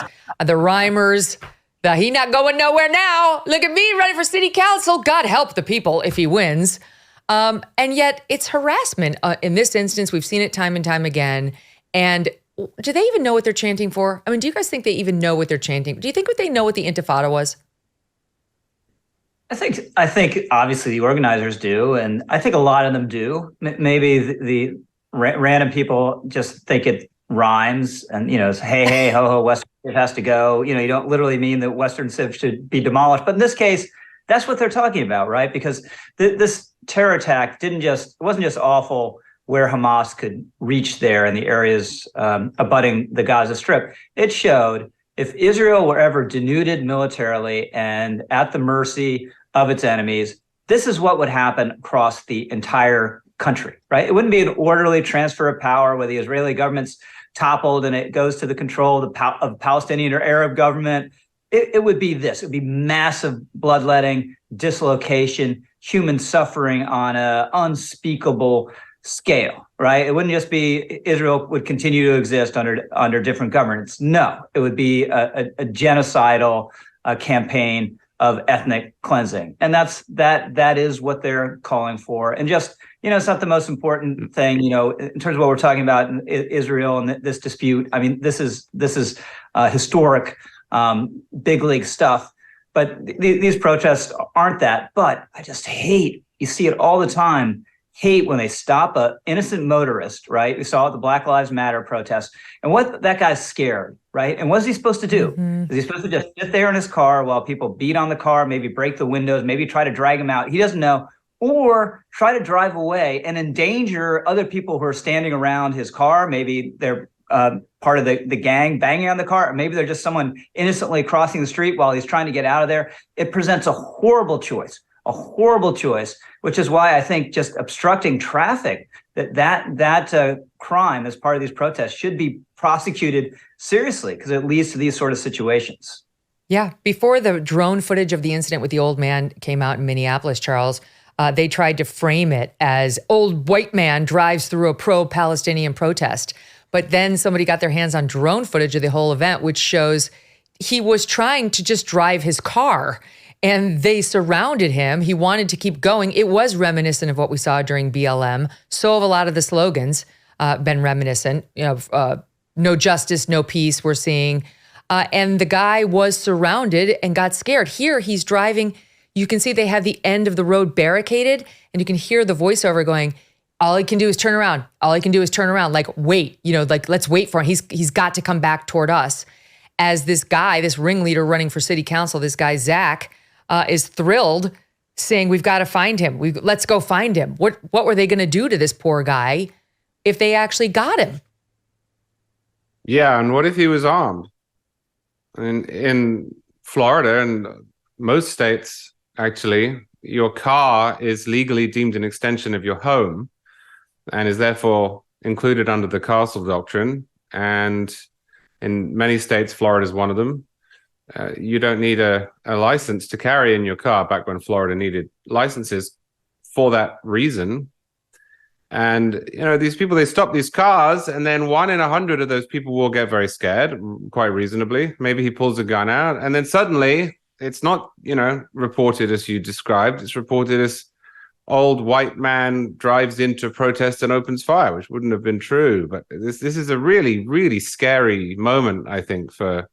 The rhymers, he not going nowhere now. Look at me running for city council. God help the people if he wins. And yet it's harassment. In this instance, we've seen it time and time again. And do they even know what they're chanting for? I mean, do you guys think they even know what they're chanting? Do you think they know what the Intifada was? I think obviously the organizers do, and I think a lot of them do. Maybe the random people just think it rhymes, and it's hey ho ho, Western Civ has to go. You don't literally mean that Western Civ should be demolished, but in this case, that's what they're talking about, right? Because this terror attack wasn't just awful where Hamas could reach there in the areas abutting the Gaza Strip. It showed if Israel were ever denuded militarily and at the mercy of its enemies, this is what would happen across the entire country, right? It wouldn't be an orderly transfer of power where the Israeli government's toppled and it goes to the control of Palestinian or Arab government. It would be this. It would be massive bloodletting, dislocation, human suffering on an unspeakable scale, right? It wouldn't just be Israel would continue to exist under different governments. No, it would be a genocidal campaign of ethnic cleansing, and that is what they're calling for. And just it's not the most important thing, in terms of what we're talking about in Israel and this dispute. I mean, this is historic, big league stuff. But these protests aren't that. But I just hate, you see it all the time, hate when they stop a innocent motorist, right? We saw it at the Black Lives Matter protest. And what that guy's scared, right? And what is he supposed to do? Is he supposed to just sit there in his car while people beat on the car, maybe break the windows, maybe try to drag him out? He doesn't know. Or try to drive away and endanger other people who are standing around his car. Maybe they're part of the gang banging on the car, or maybe they're just someone innocently crossing the street while he's trying to get out of there. It presents a horrible choice, which is why I think just obstructing traffic, that crime as part of these protests should be prosecuted seriously, because it leads to these sort of situations. Yeah. Before the drone footage of the incident with the old man came out in Minneapolis, Charles, they tried to frame it as old white man drives through a pro-Palestinian protest. But then somebody got their hands on drone footage of the whole event, which shows he was trying to just drive his car and they surrounded him. He wanted to keep going. It was reminiscent of what we saw during BLM. So have a lot of the slogans been reminiscent. No justice, no peace, we're seeing. And the guy was surrounded and got scared. Here he's driving. You can see they have the end of the road barricaded, and you can hear the voiceover going, all he can do is turn around. All he can do is turn around. Like, wait, let's wait for him. He's got to come back toward us. As this guy, this ringleader running for city council, this guy, Zach, is thrilled, saying, we've got to find him. Let's go find him. What were they going to do to this poor guy if they actually got him? Yeah, and what if he was armed? In Florida and most states, actually, your car is legally deemed an extension of your home and is therefore included under the castle doctrine. And in many states, Florida is one of them. You don't need a license to carry in your car, back when Florida needed licenses for that reason. And, these people, they stop these cars, and then 1 in 100 of those people will get very scared, quite reasonably. Maybe he pulls a gun out, and then suddenly it's not, reported as you described. It's reported as old white man drives into protest and opens fire, which wouldn't have been true. But this is a really, really scary moment, I think, for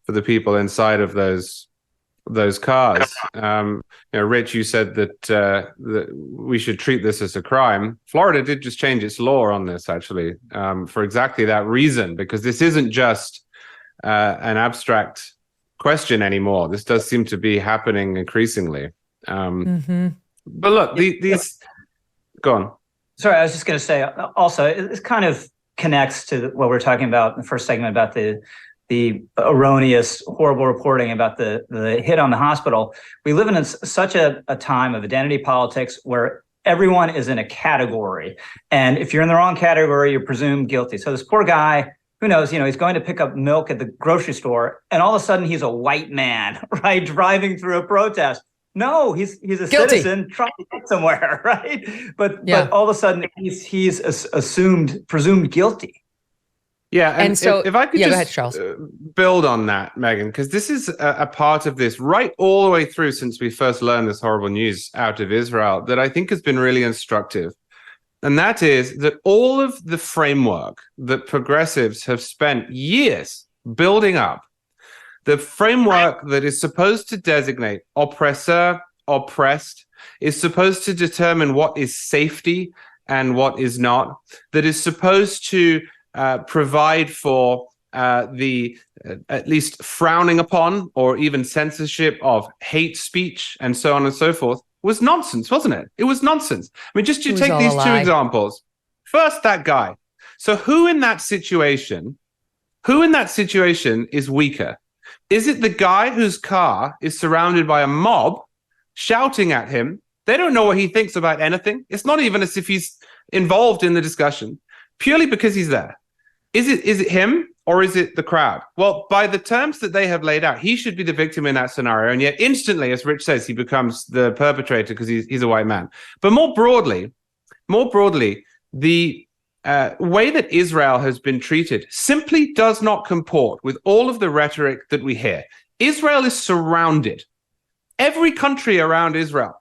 the people inside of those cars. Rich, you said that we should treat this as a crime. Florida did just change its law on this, actually, for exactly that reason, because this isn't just an abstract question anymore. This does seem to be happening increasingly. But look, these go on. Sorry, I was just going to say also, it kind of connects to what we're talking about in the first segment about the erroneous, horrible reporting about the hit on the hospital. We live in such a time of identity politics where everyone is in a category. And if you're in the wrong category, you're presumed guilty. So this poor guy, who knows, he's going to pick up milk at the grocery store, and all of a sudden he's a white man, right, driving through a protest. No, he's a guilty citizen trying to get somewhere, right? But all of a sudden he's presumed guilty. Yeah, and so if I could just go ahead, Charles. Build on that, Megyn, because this is a part of this right all the way through since we first learned this horrible news out of Israel that I think has been really instructive. And that is that all of the framework that progressives have spent years building up, the framework that is supposed to designate oppressor, oppressed, is supposed to determine what is safety and what is not, that is supposed to provide for the at least frowning upon or even censorship of hate speech and so on and so forth, was nonsense, wasn't it? It was nonsense. I mean, just you take these two examples. First, that guy. So who in that situation is weaker? Is it the guy whose car is surrounded by a mob shouting at him? They don't know what he thinks about anything. It's not even as if he's involved in the discussion, purely because he's there. Is it him or is it the crowd? Well, by the terms that they have laid out, he should be the victim in that scenario. And yet instantly, as Rich says, he becomes the perpetrator because he's a white man. But more broadly, the way that Israel has been treated simply does not comport with all of the rhetoric that we hear. Israel is surrounded. Every country around Israel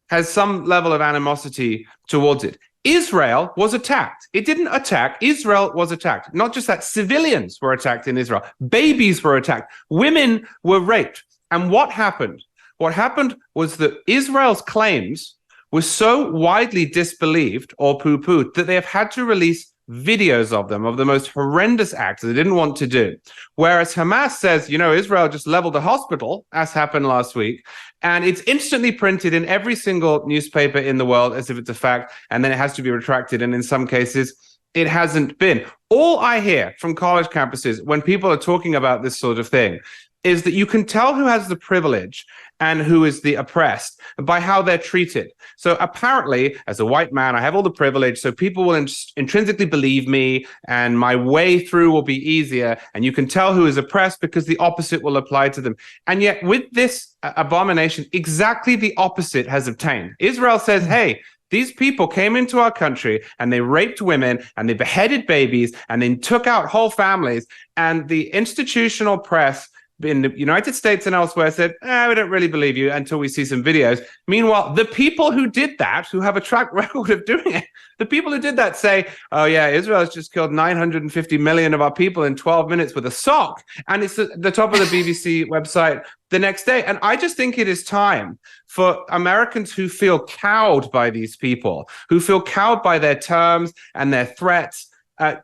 has some level of animosity towards it. Israel was attacked. It didn't attack. Israel was attacked. Not just that, civilians were attacked in Israel. Babies were attacked. Women were raped. And what happened? What happened was that Israel's claims were so widely disbelieved or poo-pooed that they have had to release videos of them, of the most horrendous acts they didn't want to do. Whereas Hamas says, Israel just leveled a hospital, as happened last week, and it's instantly printed in every single newspaper in the world as if it's a fact, and then it has to be retracted. And in some cases, it hasn't been. All I hear from college campuses when people are talking about this sort of thing is that you can tell who has the privilege and who is the oppressed by how they're treated. So apparently, as a white man, I have all the privilege, so people will intrinsically believe me, and my way through will be easier. And you can tell who is oppressed because the opposite will apply to them. And yet, with this abomination, exactly the opposite has obtained. Israel says, hey, these people came into our country and they raped women and they beheaded babies and they took out whole families. And the institutional press in the United States and elsewhere said, we don't really believe you until we see some videos. Meanwhile, the people who did that, who have a track record of doing it, the people who did that say, oh yeah, Israel has just killed 950 million of our people in 12 minutes with a sock. And it's at the top of the BBC website the next day. And I just think it is time for Americans who feel cowed by these people, who feel cowed by their terms and their threats,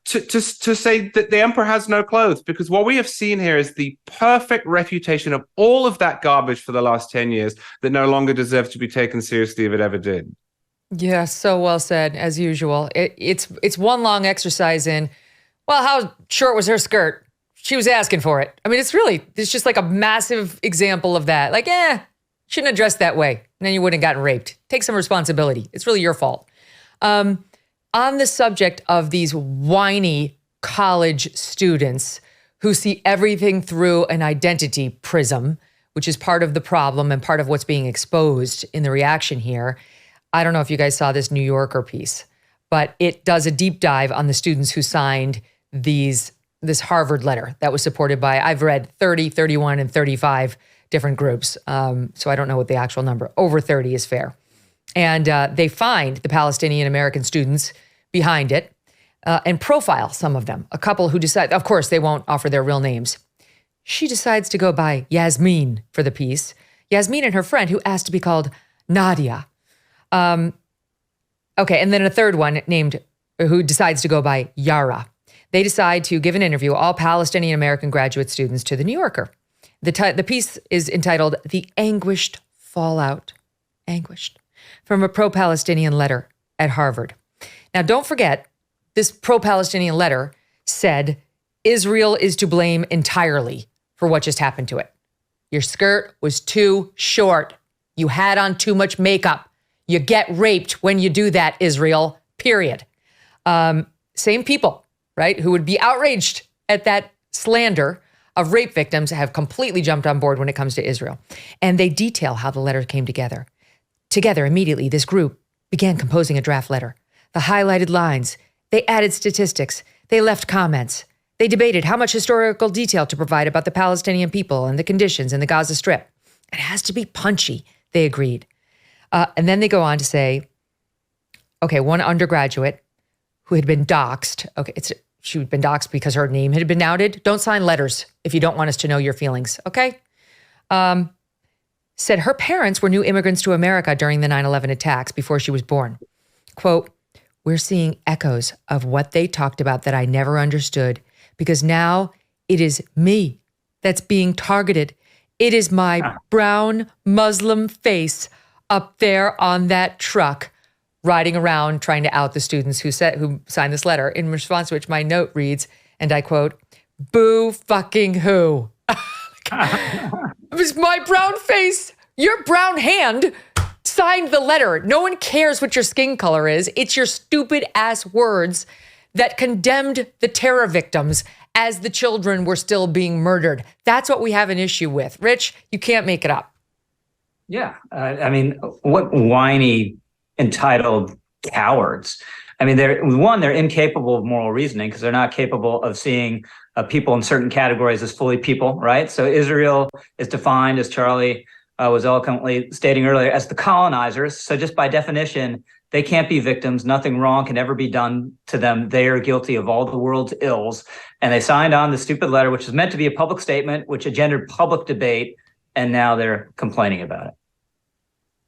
to say that the emperor has no clothes, because what we have seen here is the perfect refutation of all of that garbage for the last 10 years that no longer deserves to be taken seriously if it ever did. Yeah, so well said, as usual. It's one long exercise in, well, how short was her skirt? She was asking for it. I mean, it's just like a massive example of that. Like, shouldn't have dressed that way. And then you wouldn't have gotten raped. Take some responsibility. It's really your fault. On the subject of these whiny college students who see everything through an identity prism, which is part of the problem and part of what's being exposed in the reaction here. I don't know if you guys saw this New Yorker piece, but it does a deep dive on the students who signed this Harvard letter that was supported by, I've read 30, 31, and 35 different groups. So I don't know what the actual number. Over 30 is fair. And they find the Palestinian American students behind it and profile some of them. A couple who decide, of course, they won't offer their real names. She decides to go by Yasmin for the piece. Yasmin and her friend who asked to be called Nadia. Okay, and then a third one who decides to go by Yara. They decide to give an interview, all Palestinian American graduate students, to The New Yorker. The piece is entitled The Anguished Fallout. Anguished. From a pro-Palestinian letter at Harvard. Now, don't forget, this pro-Palestinian letter said Israel is to blame entirely for what just happened to it. Your skirt was too short. You had on too much makeup. You get raped when you do that, Israel, period. Same people, right, who would be outraged at that slander of rape victims have completely jumped on board when it comes to Israel. And they detail how the letter came together. Together, immediately, this group began composing a draft letter. The highlighted lines, they added statistics, they left comments. They debated how much historical detail to provide about the Palestinian people and the conditions in the Gaza Strip. It has to be punchy, they agreed. And then they go on to say, okay, one undergraduate who had been doxxed, she had been doxxed because her name had been outed. Don't sign letters if you don't want us to know your feelings, okay? Said her parents were new immigrants to America during the 9/11 attacks before she was born. Quote, we're seeing echoes of what they talked about that I never understood, because now it is me that's being targeted. It is my brown Muslim face up there on that truck riding around trying to out the students who signed this letter, in response to which my note reads, and I quote, boo fucking who? It was my brown face. Your brown hand signed the letter. No one cares what your skin color is. It's your stupid ass words that condemned the terror victims as the children were still being murdered. That's what we have an issue with. Rich, you can't make it up. Yeah. I mean, what whiny, entitled cowards. I mean, they're incapable of moral reasoning because they're not capable of seeing people in certain categories as fully people, right? So Israel is defined, as Charlie was eloquently stating earlier, as the colonizers. So just by definition, they can't be victims. Nothing wrong can ever be done to them. They are guilty of all the world's ills. And they signed on the stupid letter, which was meant to be a public statement, which engendered public debate. And now they're complaining about it.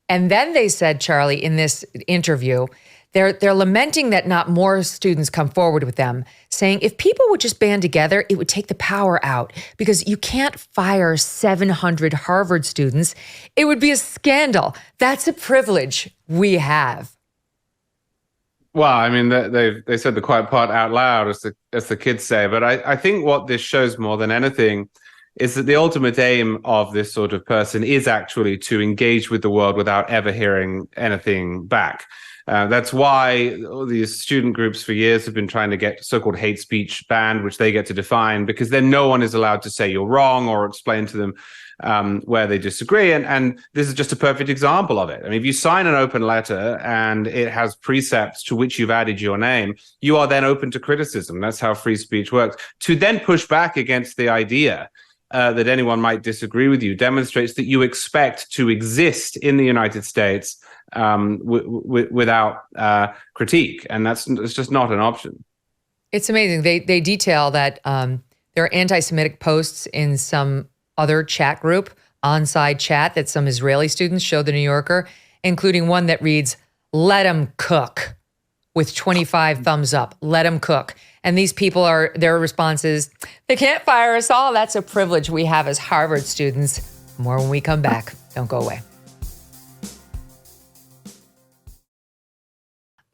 And then they said, Charlie, in this interview, they're lamenting that not more students come forward with them, saying if people would just band together, it would take the power out because you can't fire 700 Harvard students. It would be a scandal. That's a privilege we have. Well, I mean, they said the quiet part out loud, as the kids say. But I think what this shows more than anything is that the ultimate aim of this sort of person is actually to engage with the world without ever hearing anything back. That's why all these student groups for years have been trying to get so-called hate speech banned, which they get to define, because then no one is allowed to say you're wrong or explain to them where they disagree. And this is just a perfect example of it. I mean, if you sign an open letter and it has precepts to which you've added your name, you are then open to criticism. That's how free speech works. To then push back against the idea that anyone might disagree with you demonstrates that you expect to exist in the United States without critique. And it's just not an option. It's amazing. They detail that there are anti-Semitic posts in some other chat group, on-side chat, that some Israeli students showed the New Yorker, including one that reads, "Let them cook," with 25 thumbs up. Let them cook. And these people their response is, they can't fire us all. That's a privilege we have as Harvard students. More when we come back. Don't go away.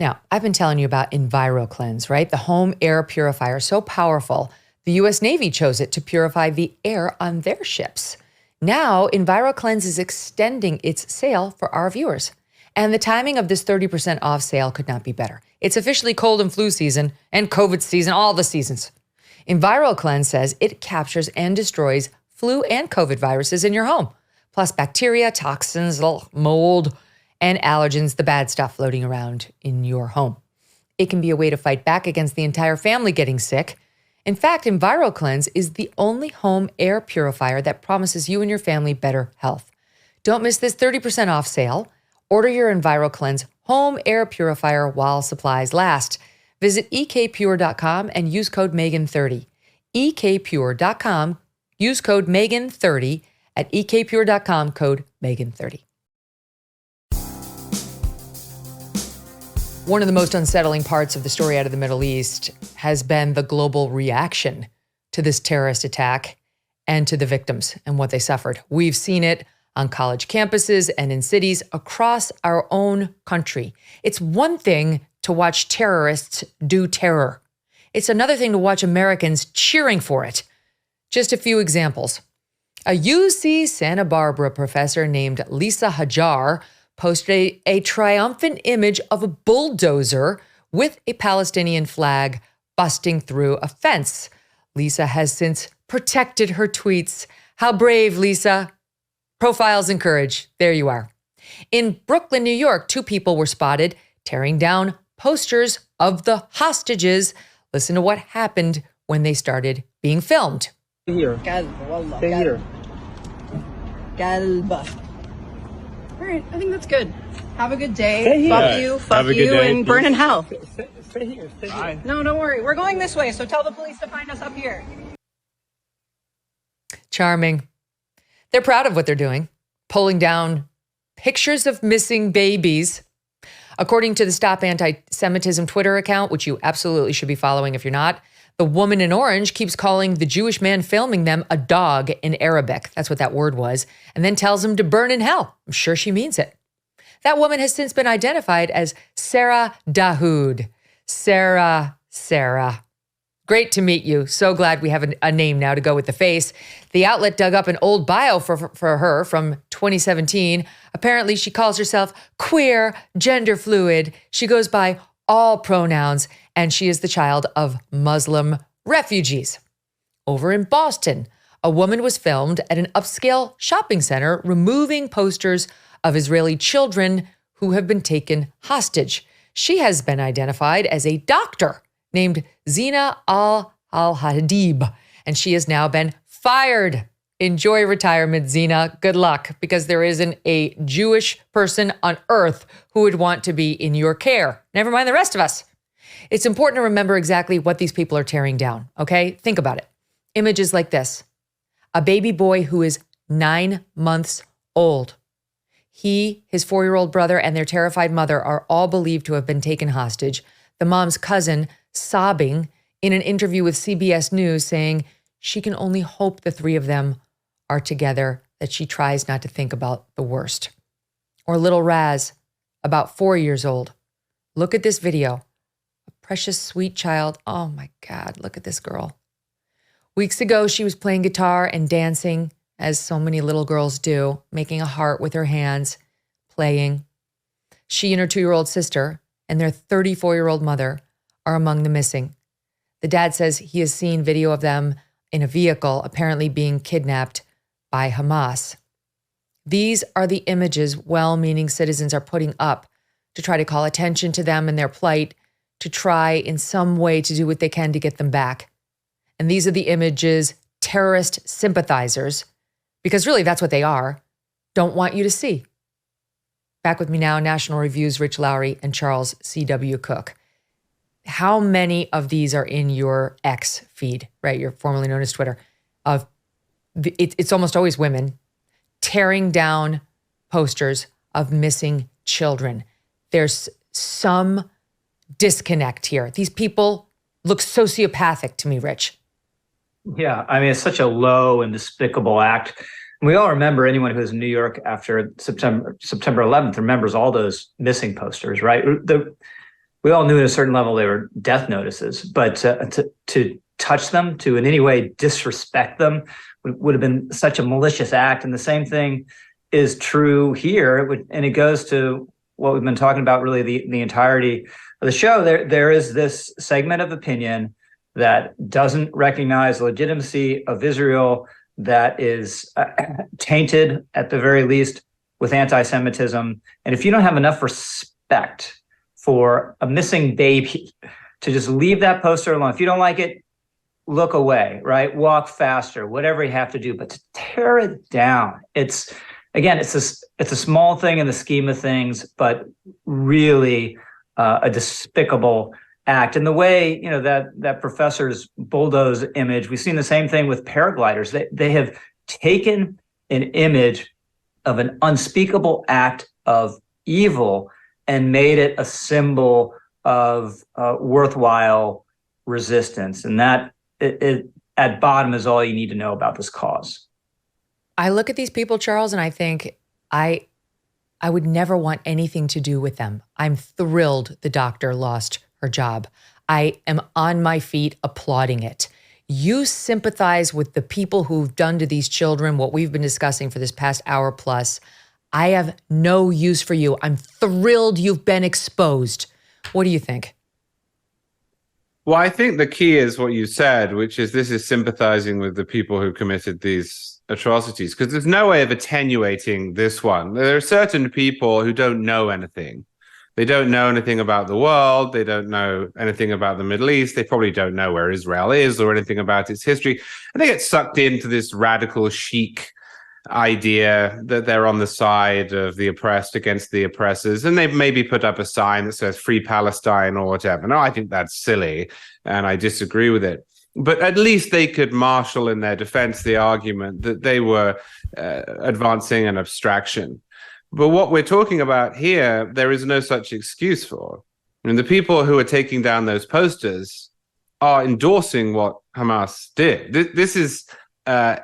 Now, I've been telling you about EnviroCleanse, right? The home air purifier, so powerful, the U.S. Navy chose it to purify the air on their ships. Now, EnviroCleanse is extending its sale for our viewers. And the timing of this 30% off sale could not be better. It's officially cold and flu season and COVID season, all the seasons. EnviroCleanse says it captures and destroys flu and COVID viruses in your home, plus bacteria, toxins, mold, and allergens, the bad stuff floating around in your home. It can be a way to fight back against the entire family getting sick. In fact, EnviroCleanse is the only home air purifier that promises you and your family better health. Don't miss this 30% off sale. Order your EnviroCleanse home air purifier while supplies last. Visit ekpure.com and use code Megyn30. ekpure.com, use code Megyn30 at ekpure.com, code Megyn30. One of the most unsettling parts of the story out of the Middle East has been the global reaction to this terrorist attack and to the victims and what they suffered. We've seen it on college campuses and in cities across our own country. It's one thing to watch terrorists do terror. It's another thing to watch Americans cheering for it. Just a few examples. A UC Santa Barbara professor named Lisa Hajar posted a triumphant image of a bulldozer with a Palestinian flag busting through a fence. Lisa has since protected her tweets. How brave, Lisa. Profiles encourage. There you are. In Brooklyn, New York, 2 people were spotted tearing down posters of the hostages. Listen to what happened when they started being filmed. Here. Stay here. All right, I think that's good. Have a good day. Stay here. Fuck you, and burn in hell. Stay here. Stay here. No, don't worry. We're going this way, so tell the police to find us up here. Charming. They're proud of what they're doing, pulling down pictures of missing babies. According to the Stop Anti-Semitism Twitter account, which you absolutely should be following if you're not, the woman in orange keeps calling the Jewish man filming them a dog in Arabic. That's what that word was. And then tells him to burn in hell. I'm sure she means it. That woman has since been identified as Sarah Dahoud. Sarah. Great to meet you. So glad we have a name now to go with the face. The outlet dug up an old bio for her from 2017. Apparently, she calls herself queer, gender fluid. She goes by all pronouns, and she is the child of Muslim refugees. Over in Boston, a woman was filmed at an upscale shopping center removing posters of Israeli children who have been taken hostage. She has been identified as a doctor named Zina al-Hadib, and she has now been fired. Enjoy retirement, Zina. Good luck, because there isn't a Jewish person on earth who would want to be in your care. Never mind the rest of us. It's important to remember exactly what these people are tearing down, okay? Think about it. Images like this. A baby boy who is 9 months old. He, his 4-year-old brother, and their terrified mother are all believed to have been taken hostage. The mom's cousin sobbing in an interview with CBS News saying she can only hope the 3 of them are together, that she tries not to think about the worst. Or little Raz, about 4 years old. Look at this video. A precious, sweet child. Oh my God, look at this girl. Weeks ago, she was playing guitar and dancing, as so many little girls do, making a heart with her hands, playing. She and her 2-year-old sister and their 34-year-old mother are among the missing. The dad says he has seen video of them in a vehicle, apparently being kidnapped by Hamas. These are the images well-meaning citizens are putting up to try to call attention to them and their plight, to try in some way to do what they can to get them back. And these are the images terrorist sympathizers, because really that's what they are, don't want you to see. Back with me now, National Review's Rich Lowry and Charles C.W. Cooke. How many of these are in your X feed, right? You're formerly known as Twitter. It's almost always women tearing down posters of missing children. There's some disconnect here. These people look sociopathic to me, Rich. Yeah, I mean, it's such a low and despicable act. We all remember, anyone who was in New York after September 11th remembers all those missing posters, right? We all knew at a certain level they were death notices, but to touch them, to in any way disrespect them, would have been such a malicious act. And the same thing is true here. And it goes to what we've been talking about really the entirety of the show. There is this segment of opinion that doesn't recognize the legitimacy of Israel, that is tainted at the very least with anti-Semitism. And if you don't have enough respect for a missing baby, to just leave that poster alone, if you don't like it, look away, right? Walk faster, whatever you have to do, but to tear it down, it's a small thing in the scheme of things, but really a despicable act. And the way, that professor's bulldoze image, we've seen the same thing with paragliders. They have taken an image of an unspeakable act of evil and made it a symbol of worthwhile resistance. And that it at bottom is all you need to know about this cause. I look at these people, Charles, and I think I would never want anything to do with them. I'm thrilled the doctor lost her job. I am on my feet applauding it. You sympathize with the people who've done to these children what we've been discussing for this past hour plus. I have no use for you. I'm thrilled you've been exposed. What do you think? Well, I think the key is what you said, which is this is sympathizing with the people who committed these atrocities, because there's no way of attenuating this one. There are certain people who don't know anything. They don't know anything about the world. They don't know anything about the Middle East. They probably don't know where Israel is or anything about its history. And they get sucked into this radical chic idea that they're on the side of the oppressed against the oppressors. And they've maybe put up a sign that says Free Palestine or whatever. No, I think that's silly and I disagree with it. But at least they could marshal in their defense the argument that they were advancing an abstraction. But what we're talking about here, there is no such excuse for. And the people who are taking down those posters are endorsing what Hamas did. This is an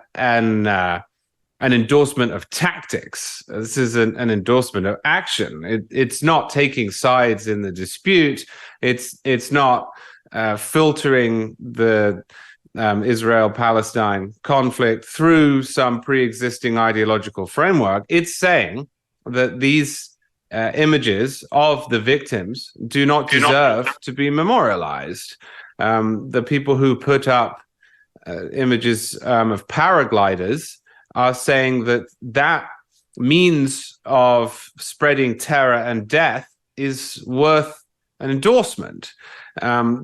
endorsement of tactics. This is an endorsement of action. It's not taking sides in the dispute. It's not filtering the Israel-Palestine conflict through some pre-existing ideological framework. It's saying that these images of the victims do not deserve to be memorialized. The people who put up images of paragliders are saying that means of spreading terror and death is worth an endorsement.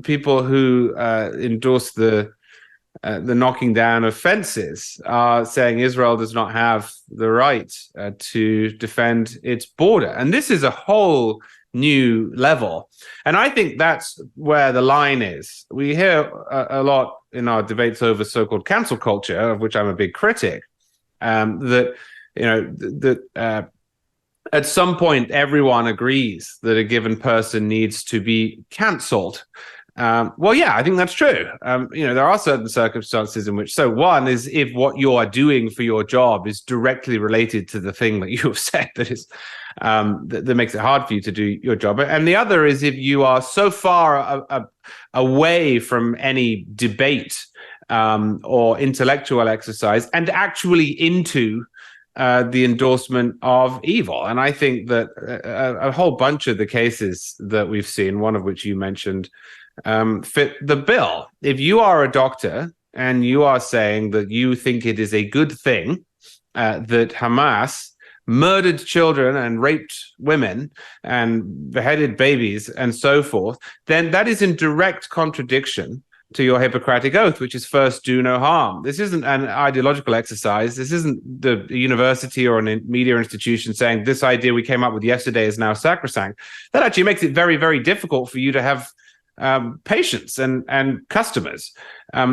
People who endorse the knocking down of fences are saying Israel does not have the right to defend its border. And this is a whole new level. And I think that's where the line is. We hear a lot in our debates over so-called cancel culture, of which I'm a big critic, that at some point, everyone agrees that a given person needs to be cancelled. Well, yeah, I think that's true. There are certain circumstances in which, so one is if what you are doing for your job is directly related to the thing that you have said that is that makes it hard for you to do your job. And the other is if you are so far away from any debate or intellectual exercise and actually into the endorsement of evil. And I think that a whole bunch of the cases that we've seen, one of which you mentioned, fit the bill. If you are a doctor and you are saying that you think it is a good thing that Hamas murdered children and raped women and beheaded babies and so forth, then that is in direct contradiction to your Hippocratic oath, which is first do no harm. This isn't an ideological exercise. This isn't the university or a media institution saying this idea we came up with yesterday is now sacrosanct. That actually makes it very, very difficult for you to have patients and customers.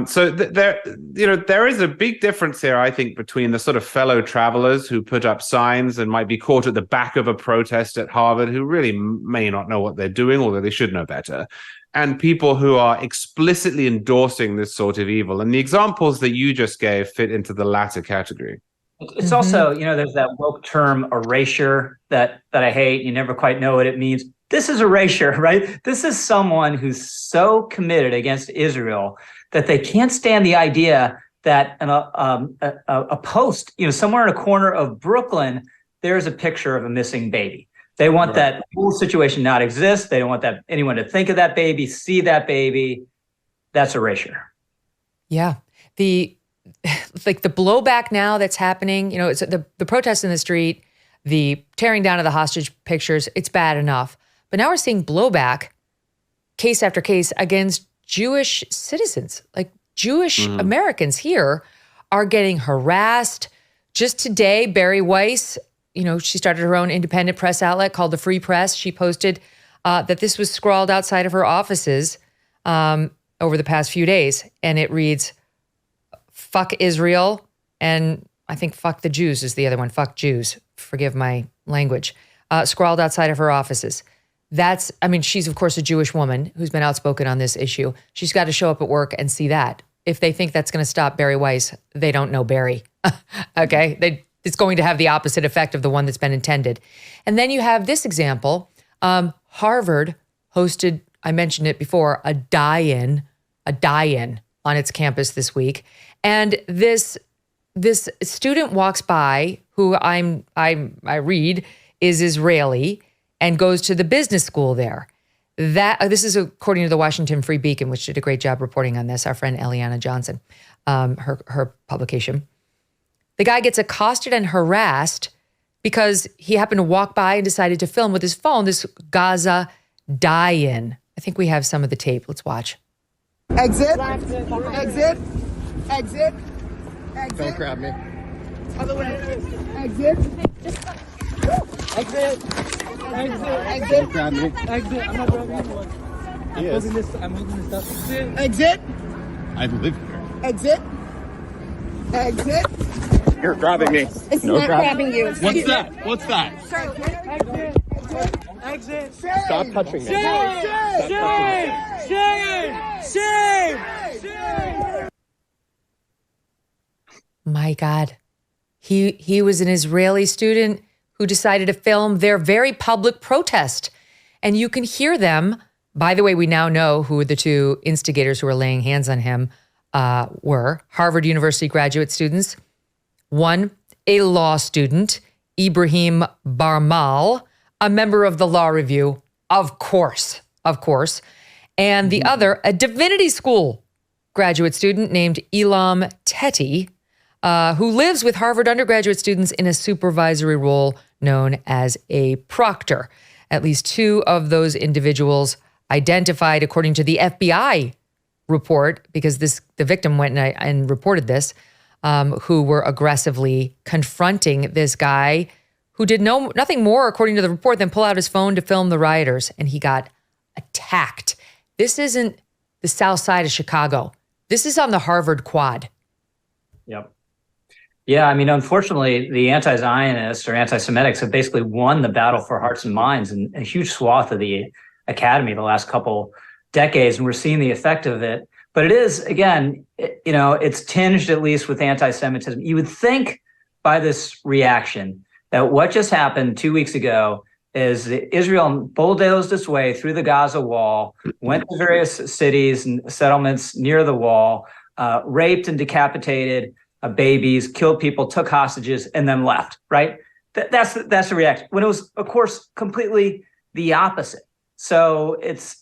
So there is a big difference here, I think, between the sort of fellow travelers who put up signs and might be caught at the back of a protest at Harvard who really may not know what they're doing, although they should know better, and people who are explicitly endorsing this sort of evil. And the examples that you just gave fit into the latter category. It's also, there's that woke term erasure that I hate. You never quite know what it means. This is erasure, right? This is someone who's so committed against Israel that they can't stand the idea that a post, somewhere in a corner of Brooklyn, there's a picture of a missing baby. They want that whole situation not exist. They don't want anyone to think of that baby, see that baby. That's erasure. Yeah. The blowback now that's happening, it's the protests in the street, the tearing down of the hostage pictures, it's bad enough. But now we're seeing blowback, case after case, against Jewish citizens. Like Jewish Americans here are getting harassed. Just today, Bari Weiss, she started her own independent press outlet called The Free Press. She posted that this was scrawled outside of her offices over the past few days. And it reads, "Fuck Israel." And I think "fuck the Jews" is the other one. "Fuck Jews." Forgive my language. Scrawled outside of her offices. She's of course a Jewish woman who's been outspoken on this issue. She's got to show up at work and see that. If they think that's going to stop Bari Weiss, they don't know Bari. Okay? It's going to have the opposite effect of the one that's been intended. And then you have this example. Harvard hosted, I mentioned it before, a die-in on its campus this week. And this student walks by who I read is Israeli and goes to the business school there. This is according to the Washington Free Beacon, which did a great job reporting on this, our friend Eliana Johnson, her publication. The guy gets accosted and harassed because he happened to walk by and decided to film with his phone this Gaza die-in. I think we have some of the tape. Let's watch. Exit. Exit. Exit. Exit. Don't grab me. Other way. Exit. Exit. Exit. Don't grab me. Exit. I'm not grabbing anyone. He is. I'm holding this up. Exit. I live here. Exit. Exit. You're grabbing me. It's no not grabbing you. What's that? What's that? Exit. Stop touching me. Shame. My God. He was an Israeli student who decided to film their very public protest. And you can hear them. By the way, we now know who the two instigators who were laying hands on him were. Harvard University graduate students. One, a law student, Ibrahim Barmal, a member of the Law Review, of course. And the other, a divinity school graduate student named Elam Teti, who lives with Harvard undergraduate students in a supervisory role known as a proctor. At least two of those individuals identified, according to the FBI report, because the victim went and reported this, who were aggressively confronting this guy who did nothing more, according to the report, than pull out his phone to film the rioters, and he got attacked. This isn't the south side of Chicago. This is on the Harvard quad. Yep. Yeah, I mean, unfortunately, the anti-Zionists or anti-Semitics have basically won the battle for hearts and minds in a huge swath of the academy the last couple decades, and we're seeing the effect of it. But it is, again, it's tinged at least with anti-Semitism. You would think by this reaction that what just happened 2 weeks ago is that Israel bulldozed its way through the Gaza wall, went to various cities and settlements near the wall, raped and decapitated babies, killed people, took hostages, and then left, right? That's the reaction. When it was, of course, completely the opposite. So it's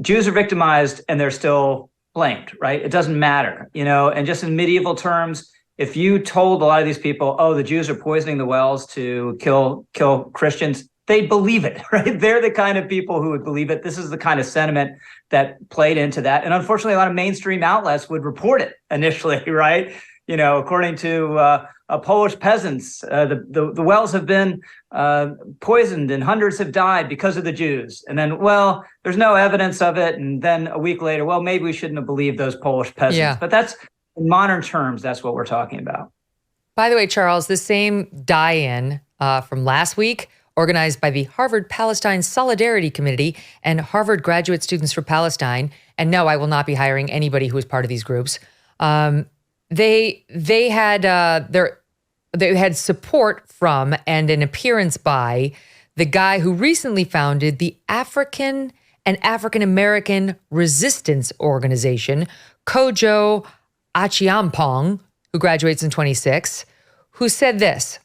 Jews are victimized and they're still blamed, right? It doesn't matter, and just in medieval terms, if you told a lot of these people, oh, the Jews are poisoning the wells to kill Christians, they'd believe it, right? They're the kind of people who would believe it. This is the kind of sentiment that played into that. And unfortunately, a lot of mainstream outlets would report it initially, right? According to Polish peasants, the wells have been poisoned and hundreds have died because of the Jews. And then, well, there's no evidence of it. And then a week later, well, maybe we shouldn't have believed those Polish peasants. Yeah. But that's, in modern terms, that's what we're talking about. By the way, Charles, the same die-in from last week, organized by the Harvard Palestine Solidarity Committee and Harvard Graduate Students for Palestine. And no, I will not be hiring anybody who is part of these groups. They had support from and an appearance by the guy who recently founded the African and African American Resistance Organization, Kojo Achiampong, who graduates in 26, who said this: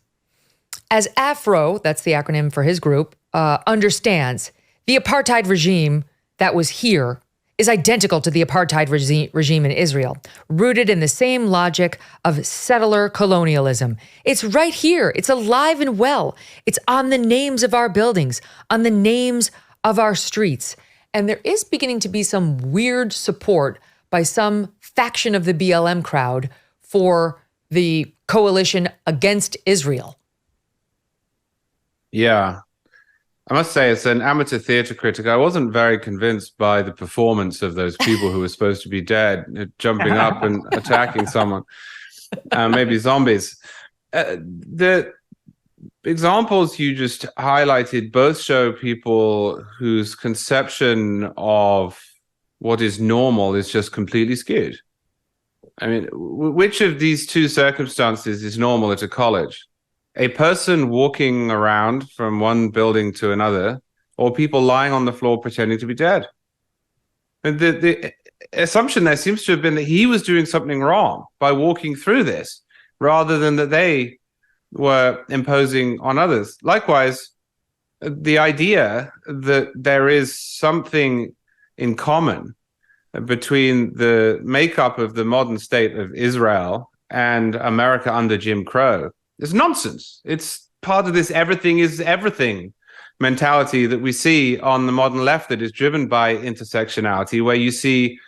as Afro, that's the acronym for his group, understands, the apartheid regime that was here is identical to the apartheid regime in Israel, rooted in the same logic of settler colonialism. It's right here. It's alive and well. It's on the names of our buildings, on the names of our streets. And there is beginning to be some weird support by some faction of the BLM crowd for the coalition against Israel. Yeah. I must say, as an amateur theatre critic, I wasn't very convinced by the performance of those people who were supposed to be dead, jumping up and attacking someone, maybe zombies. The examples you just highlighted both show people whose conception of what is normal is just completely skewed. I mean, which of these two circumstances is normal at a college? A person walking around from one building to another, or people lying on the floor pretending to be dead? And the assumption there seems to have been that he was doing something wrong by walking through this, rather than that they were imposing on others. Likewise, the idea that there is something in common between the makeup of the modern state of Israel and America under Jim Crow is nonsense. It's part of this everything is everything mentality that we see on the modern left that is driven by intersectionality, where you see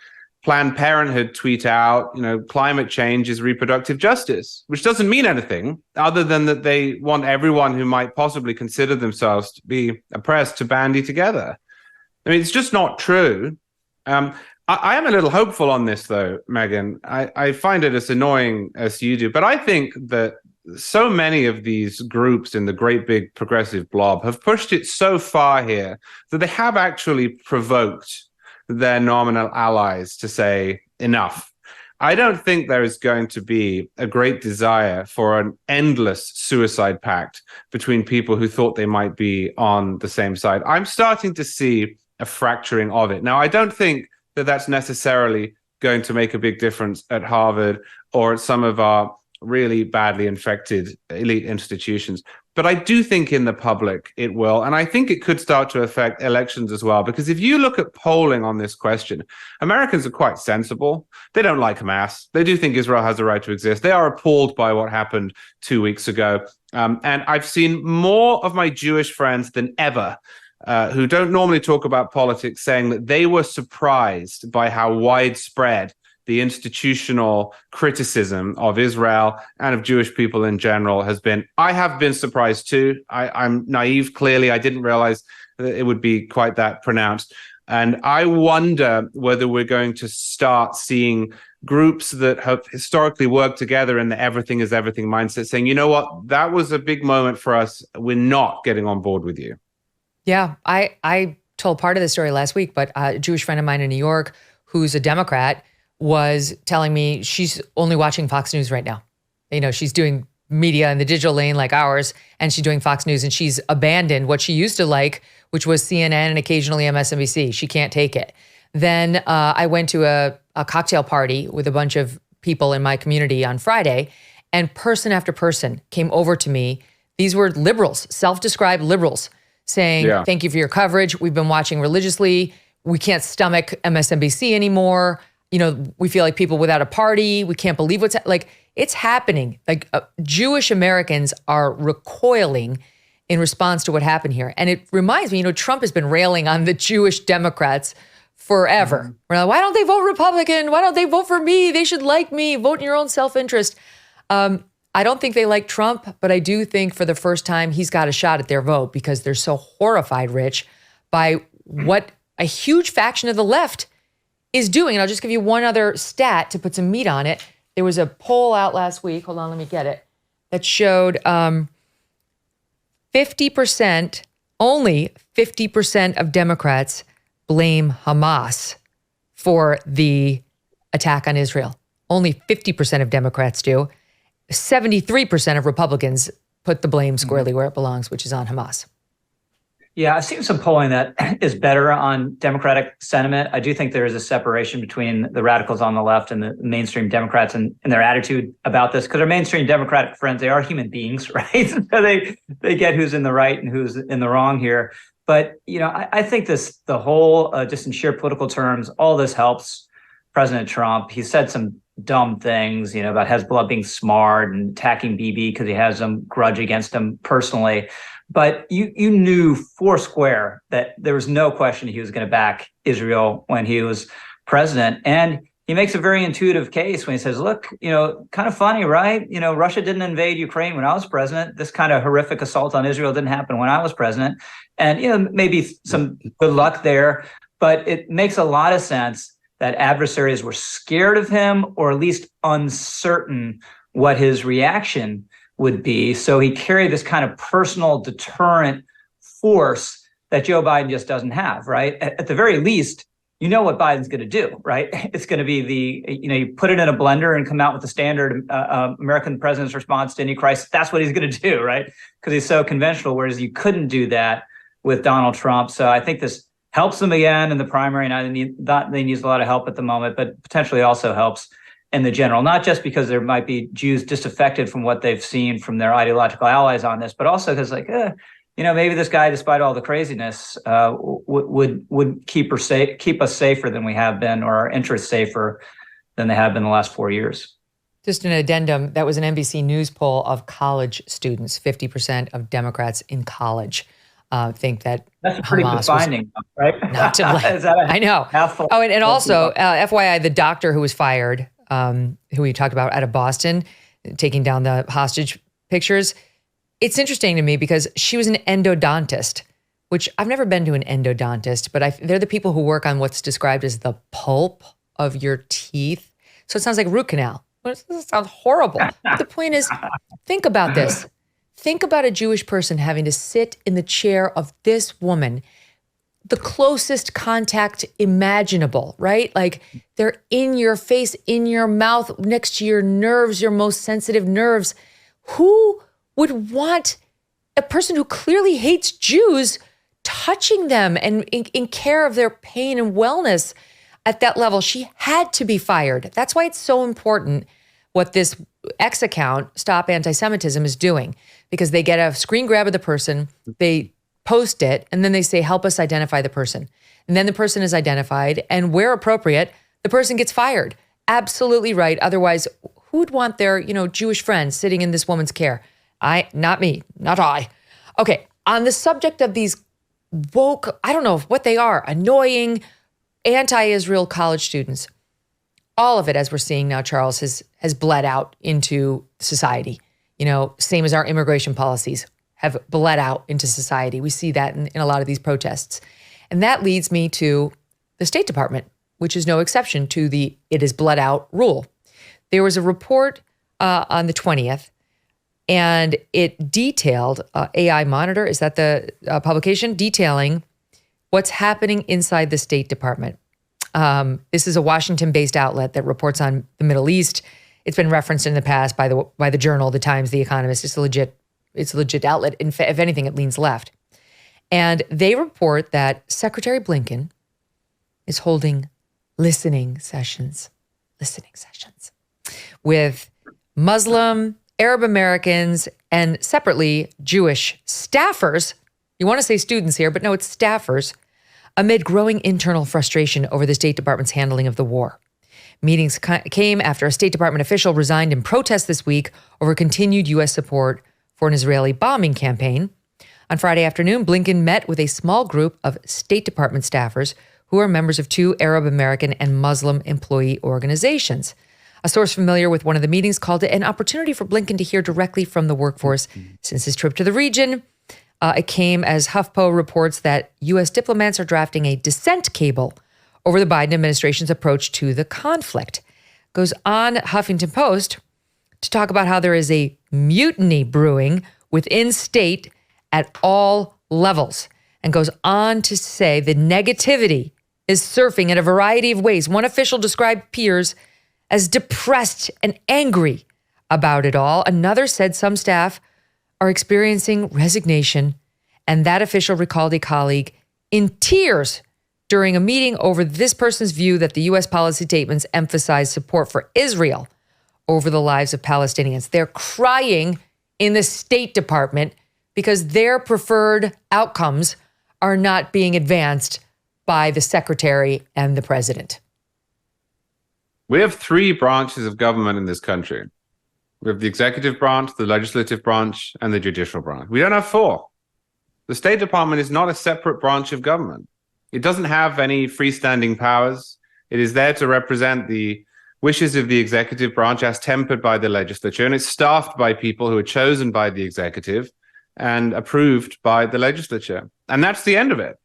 Planned Parenthood tweet out, climate change is reproductive justice, which doesn't mean anything other than that they want everyone who might possibly consider themselves to be oppressed to bandy together. I mean, it's just not true. I am a little hopeful on this, though, Megyn. I find it as annoying as you do, but I think that so many of these groups in the great big progressive blob have pushed it so far here that they have actually provoked their nominal allies to say enough. I don't think there is going to be a great desire for an endless suicide pact between people who thought they might be on the same side. I'm starting to see a fracturing of it. Now, I don't think that that's necessarily going to make a big difference at Harvard or at some of our really badly infected elite institutions. But I do think in the public it will. And I think it could start to affect elections as well. Because if you look at polling on this question, Americans are quite sensible. They don't like Hamas. They do think Israel has a right to exist. They are appalled by what happened 2 weeks ago. And I've seen more of my Jewish friends than ever who don't normally talk about politics saying that they were surprised by how widespread the institutional criticism of Israel and of Jewish people in general has been. I have been surprised too. I'm naive, clearly. I didn't realize that it would be quite that pronounced. And I wonder whether we're going to start seeing groups that have historically worked together in the everything is everything mindset saying, you know what, that was a big moment for us. We're not getting on board with you. Yeah, I told part of the story last week, but a Jewish friend of mine in New York who's a Democrat was telling me she's only watching Fox News right now. You know, she's doing media in the digital lane like ours, and she's doing Fox News, and she's abandoned what she used to like, which was CNN and occasionally MSNBC. She can't take it. Then I went to a cocktail party with a bunch of people in my community on Friday, and person after person came over to me. These were liberals, self-described liberals, saying, thank you for your coverage. We've been watching religiously. We can't stomach MSNBC anymore. You know, we feel like people without a party. We can't believe what's like. It's happening. Like Jewish Americans are recoiling in response to what happened here. And it reminds me, you know, Trump has been railing on the Jewish Democrats forever. We're like, why don't they vote Republican? Why don't they vote for me? They should like me. Vote in your own self-interest. I don't think they like Trump, but I do think for the first time he's got a shot at their vote because they're so horrified, Rich, by what a huge faction of the left is doing. And I'll just give you one other stat to put some meat on it. There was a poll out last week, hold on, let me get it, that showed 50%, only 50% of Democrats blame Hamas for the attack on Israel. Only 50% of Democrats do. 73% of Republicans put the blame squarely where it belongs, which is on Hamas. Yeah, I've seen some polling that is better on Democratic sentiment. I do think there is a separation between the radicals on the left and the mainstream Democrats and their attitude about this, because our mainstream Democratic friends, they are human beings, right? So they get who's in the right and who's in the wrong here. But, you know, I think the whole, just in sheer political terms, all this helps President Trump. He said some dumb things, you know, about Hezbollah being smart and attacking Bibi because he has some grudge against him personally. But you knew foursquare that there was no question he was going to back Israel when he was president. And he makes a very intuitive case when he says, look, you know, kind of funny, right? You know, Russia didn't invade Ukraine when I was president. This kind of horrific assault on Israel didn't happen when I was president. And, you know, maybe some good luck there. But it makes a lot of sense that adversaries were scared of him, or at least uncertain what his reaction would be. So he carried this kind of personal deterrent force that Joe Biden just doesn't have, right? At the very least, you know what Biden's going to do, right? It's going to be you put it in a blender and come out with the standard American president's response to any crisis. That's what he's going to do, right? Because he's so conventional, whereas you couldn't do that with Donald Trump. So I think this helps them again in the primary, and they need a lot of help at the moment, but potentially also helps in the general, not just because there might be Jews disaffected from what they've seen from their ideological allies on this, but also because maybe this guy, despite all the craziness, would keep us safer than we have been, or our interests safer than they have been the last 4 years. Just an addendum, that was an NBC News poll of college students. 50% of Democrats in college think that that's a pretty Hamas good finding, right? Not to blame. I know. Oh, and also, FYI, the doctor who was fired, who we talked about out of Boston, taking down the hostage pictures. It's interesting to me because she was an endodontist, which I've never been to an endodontist, but they're the people who work on what's described as the pulp of your teeth. So it sounds like root canal. This sounds horrible. But the point is, think about this. Think about a Jewish person having to sit in the chair of this woman, the closest contact imaginable, right? Like they're in your face, in your mouth, next to your nerves, your most sensitive nerves. Who would want a person who clearly hates Jews touching them and in care of their pain and wellness at that level? She had to be fired. That's why it's so important what this X account, Stop Anti-Semitism, is doing, because they get a screen grab of the person, they post it, and then they say, help us identify the person. And then the person is identified, and where appropriate, the person gets fired. Absolutely right. Otherwise, who would want their, Jewish friends sitting in this woman's care? Not me, not I. Okay, on the subject of these woke, I don't know what they are, annoying, anti-Israel college students, all of it, as we're seeing now, Charles, has bled out into society. Same as our immigration policies have bled out into society. We see that in a lot of these protests. And that leads me to the State Department, which is no exception to the "it is blood out" rule. There was a report on the 20th, and it detailed, AI Monitor, is that the publication, detailing what's happening inside the State Department. This is a Washington-based outlet that reports on the Middle East. It's been referenced in the past by the Journal, the Times, the Economist. It's a legit outlet. If anything, it leans left. And they report that Secretary Blinken is holding listening sessions with Muslim, Arab Americans, and separately Jewish staffers. You want to say students here, but no, it's staffers, amid growing internal frustration over the State Department's handling of the war. Meetings came after a State Department official resigned in protest this week over continued U.S. support for an Israeli bombing campaign. On Friday afternoon, Blinken met with a small group of State Department staffers who are members of two Arab American and Muslim employee organizations. A source familiar with one of the meetings called it an opportunity for Blinken to hear directly from the workforce since his trip to the region. It came as HuffPo reports that U.S. diplomats are drafting a dissent cable over the Biden administration's approach to the conflict. Goes on Huffington Post to talk about how there is a mutiny brewing within state at all levels, and goes on to say the negativity is surfing in a variety of ways. One official described peers as depressed and angry about it all. Another said some staff are experiencing resignation, and that official recalled a colleague in tears during a meeting over this person's view that the U.S. policy statements emphasize support for Israel over the lives of Palestinians. They're crying in the State Department because their preferred outcomes are not being advanced by the secretary and the president. We have three branches of government in this country. We have the executive branch, the legislative branch, and the judicial branch. We don't have four. The State Department is not a separate branch of government. It doesn't have any freestanding powers. It is there to represent the wishes of the executive branch as tempered by the legislature, and it's staffed by people who are chosen by the executive and approved by the legislature. And that's the end of it.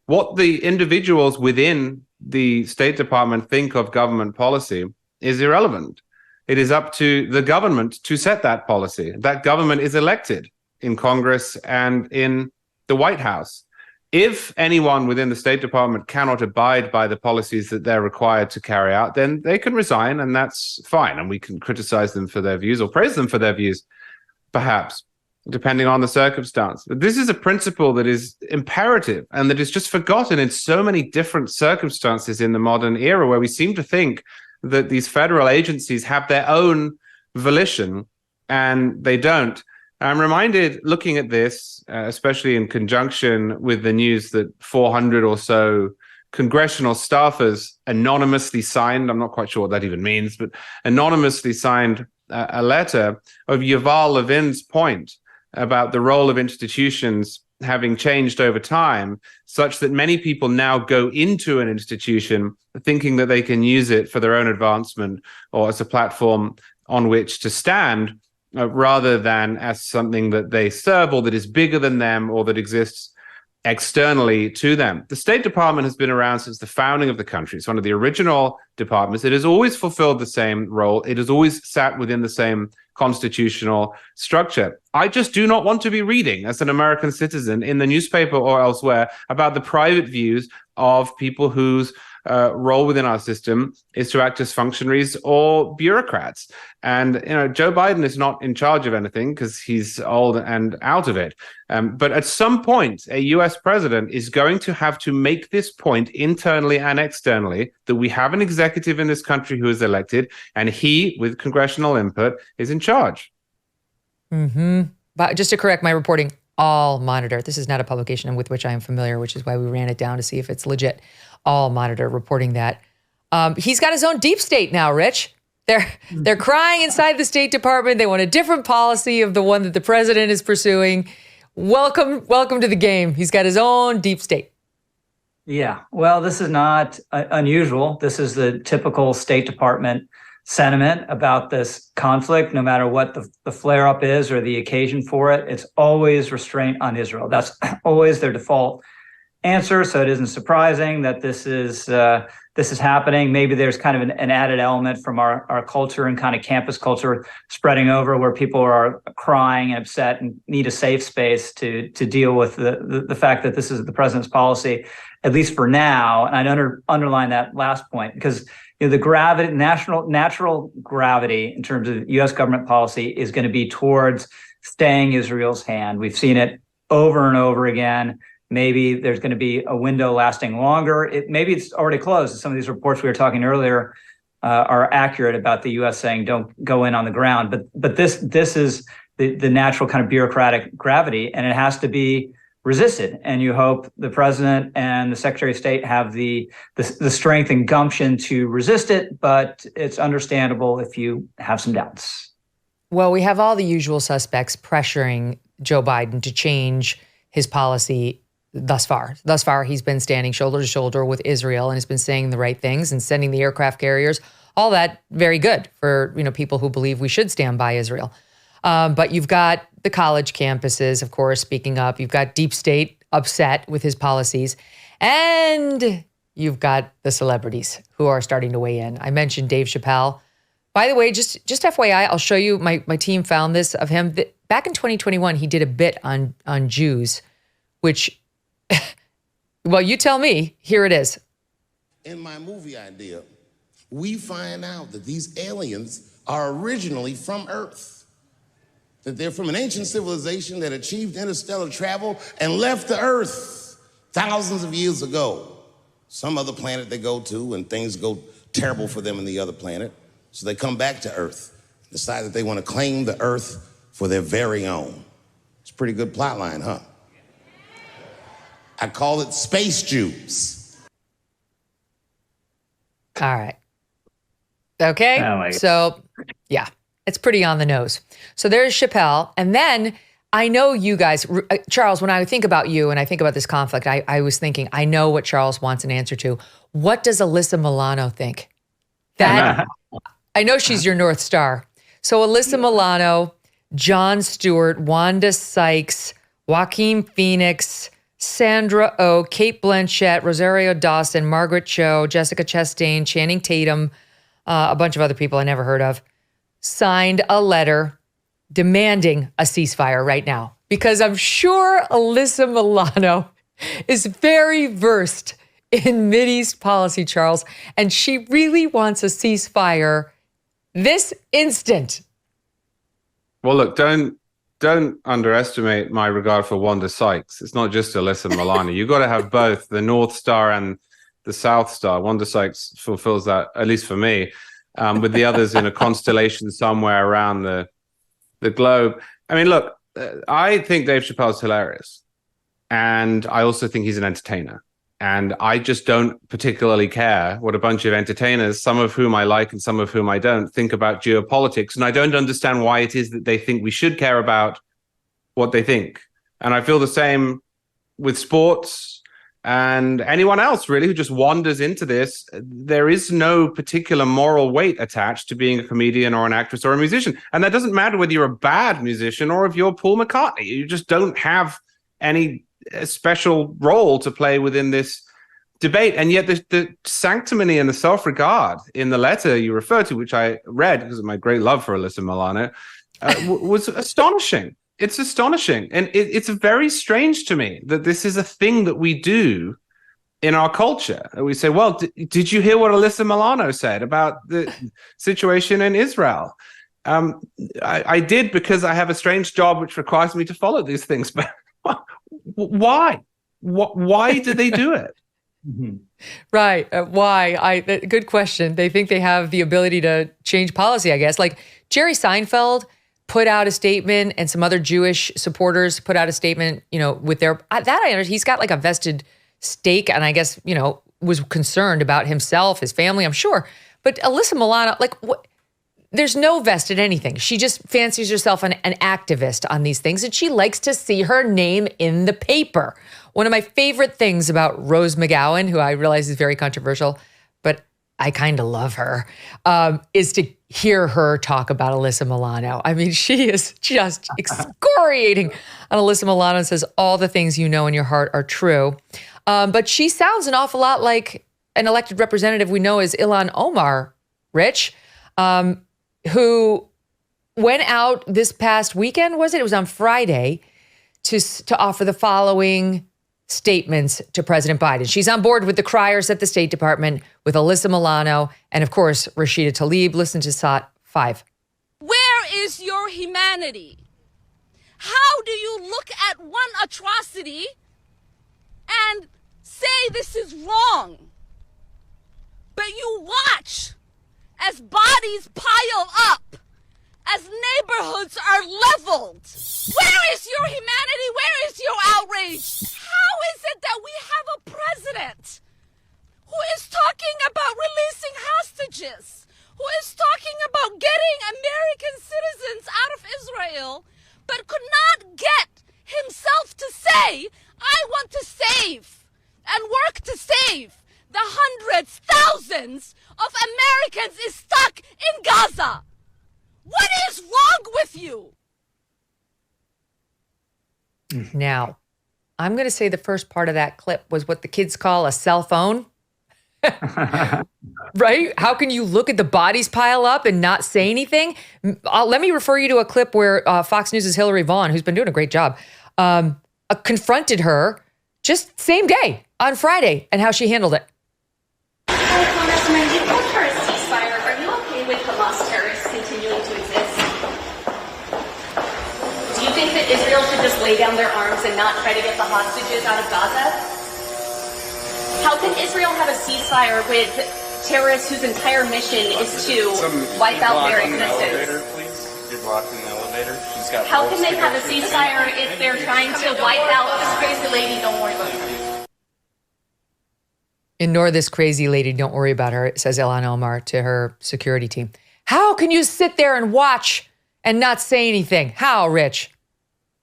What the individuals within the State Department think of government policy is irrelevant. It is up to the government to set that policy. That government is elected in Congress and in the White House. If anyone within the State Department cannot abide by the policies that they're required to carry out, then they can resign, and that's fine. And we can criticize them for their views or praise them for their views, perhaps, depending on the circumstance. But this is a principle that is imperative and that is just forgotten in so many different circumstances in the modern era, where we seem to think that these federal agencies have their own volition, and they don't. I'm reminded, looking at this, especially in conjunction with the news that 400 or so congressional staffers anonymously signed, I'm not quite sure what that even means, but anonymously signed a letter of Yuval Levin's point about the role of institutions having changed over time, such that many people now go into an institution thinking that they can use it for their own advancement or as a platform on which to stand, rather than as something that they serve or that is bigger than them or that exists externally to them. The State Department has been around since the founding of the country. It's one of the original departments. It has always fulfilled the same role. It has always sat within the same constitutional structure. I just do not want to be reading, as an American citizen, in the newspaper or elsewhere, about the private views of people whose role within our system is to act as functionaries or bureaucrats. And, Joe Biden is not in charge of anything because he's old and out of it. But at some point, a US president is going to have to make this point internally and externally, that we have an executive in this country who is elected, and he, with congressional input, is in charge. But just to correct my reporting, All Monitor. This is not a publication with which I am familiar, which is why we ran it down to see if it's legit. All Monitor reporting that. He's got his own deep state now, Rich. They're crying inside the State Department. They want a different policy of the one that the president is pursuing. Welcome to the game. He's got his own deep state. Yeah, well, this is not unusual. This is the typical State Department sentiment about this conflict. No matter what the flare-up is or the occasion for it, it's always restraint on Israel. That's always their default answer, so it isn't surprising that this is happening. Maybe there's kind of an added element from our culture and kind of campus culture spreading over, where people are crying and upset and need a safe space to deal with the fact that this is the president's policy, at least for now. And I'd underline that last point, because the gravity, natural gravity in terms of U.S. government policy is going to be towards staying Israel's hand. We've seen it over and over again. Maybe there's going to be a window lasting longer. Maybe it's already closed. Some of these reports we were talking earlier are accurate about the U.S. saying don't go in on the ground. But this is the natural kind of bureaucratic gravity, and it has to be resisted. And you hope the president and the Secretary of State have the strength and gumption to resist it. But it's understandable if you have some doubts. Well, we have all the usual suspects pressuring Joe Biden to change his policy. Thus far, he's been standing shoulder to shoulder with Israel and has been saying the right things and sending the aircraft carriers. All that very good for people who believe we should stand by Israel. But you've got the college campuses, of course, speaking up. You've got deep state upset with his policies, and you've got the celebrities who are starting to weigh in. I mentioned Dave Chappelle. By the way, just FYI, I'll show you. My team found this of him. Back in 2021, he did a bit on Jews, which. Well, you tell me. Here it is. In my movie idea, we find out that these aliens are originally from Earth. That they're from an ancient civilization that achieved interstellar travel and left the Earth thousands of years ago. Some other planet they go to, and things go terrible for them in the other planet. So they come back to Earth, decide that they want to claim the Earth for their very own. It's a pretty good plot line, huh? I call it Space Jews. All right. Okay. Oh, so, yeah, it's pretty on the nose. So there's Chappelle. And then I know you guys, Charles, when I think about you and I think about this conflict, I was thinking, I know what Charles wants an answer to. What does Alyssa Milano think? That I know she's your North Star. So Alyssa Milano, Jon Stewart, Wanda Sykes, Joaquin Phoenix, Sandra Oh, Kate Blanchett, Rosario Dawson, Margaret Cho, Jessica Chastain, Channing Tatum, a bunch of other people I never heard of, signed a letter demanding a ceasefire right now. Because I'm sure Alyssa Milano is very versed in Mideast policy, Charles, and she really wants a ceasefire this instant. Well, look, don't underestimate my regard for Wanda Sykes. It's not just Alyssa Milano. You've got to have both the North Star and the South Star. Wanda Sykes fulfills that, at least for me, with the others in a constellation somewhere around the globe. I mean, look, I think Dave Chappelle's hilarious. And I also think he's an entertainer. And I just don't particularly care what a bunch of entertainers, some of whom I like and some of whom I don't, think about geopolitics. And I don't understand why it is that they think we should care about what they think. And I feel the same with sports and anyone else, really, who just wanders into this. There is no particular moral weight attached to being a comedian or an actress or a musician. And that doesn't matter whether you're a bad musician or if you're Paul McCartney. You just don't have any special role to play within this debate. And yet the sanctimony and the self-regard in the letter you refer to, which I read because of my great love for Alyssa Milano, was astonishing. It's astonishing. And it's very strange to me that this is a thing that we do in our culture. We say, well, did you hear what Alyssa Milano said about the situation in Israel? I did, because I have a strange job which requires me to follow these things. But why? Why do they do it? Right. Why? Good question. They think they have the ability to change policy, I guess. Like Jerry Seinfeld put out a statement, and some other Jewish supporters put out a statement, with their, that I understand, he's got like a vested stake, and I guess, was concerned about himself, his family, I'm sure. But Alyssa Milano, there's no vested anything. She just fancies herself an activist on these things, and she likes to see her name in the paper. One of my favorite things about Rose McGowan, who I realize is very controversial, but I kind of love her, is to hear her talk about Alyssa Milano. I mean, she is just excoriating on Alyssa Milano and says all the things you know in your heart are true. But she sounds an awful lot like an elected representative we know as Ilhan Omar, Rich, who went out this past weekend, was it? It was on Friday, to offer the following statements to President Biden. She's on board with the criers at the State Department, with Alyssa Milano, and of course, Rashida Tlaib. Listen to SOT 5. Where is your humanity? How do you look at one atrocity and say this is wrong? But you watch as bodies pile up, as neighborhoods are leveled. Where is your humanity? Where is your outrage? How is it that we have a president who is talking about releasing hostages, who is talking about getting American citizens out of Israel, but could not get himself to say, I want to save and work to save the hundreds, thousands of Americans is stuck in Gaza? What is wrong with you? Now, I'm going to say the first part of that clip was what the kids call a cell phone. Right? How can you look at the bodies pile up and not say anything? Let me refer you to a clip where Fox News' Hillary Vaughn, who's been doing a great job, confronted her just same day on Friday and how she handled it. Congresswoman, you called for a ceasefire. Are you okay with Hamas terrorists continuing to exist? Do you think that Israel should just lay down their arms and not try to get the hostages out of Gaza? How can Israel have a ceasefire with terrorists whose entire mission is to wipe out their existence? You're blocking the elevator. She's got. How can they have a ceasefire if they're trying to wipe out this crazy lady? Don't worry about her. Ignore this crazy lady. Don't worry about her, says Ilhan Omar to her security team. How can you sit there and watch and not say anything? How, Rich?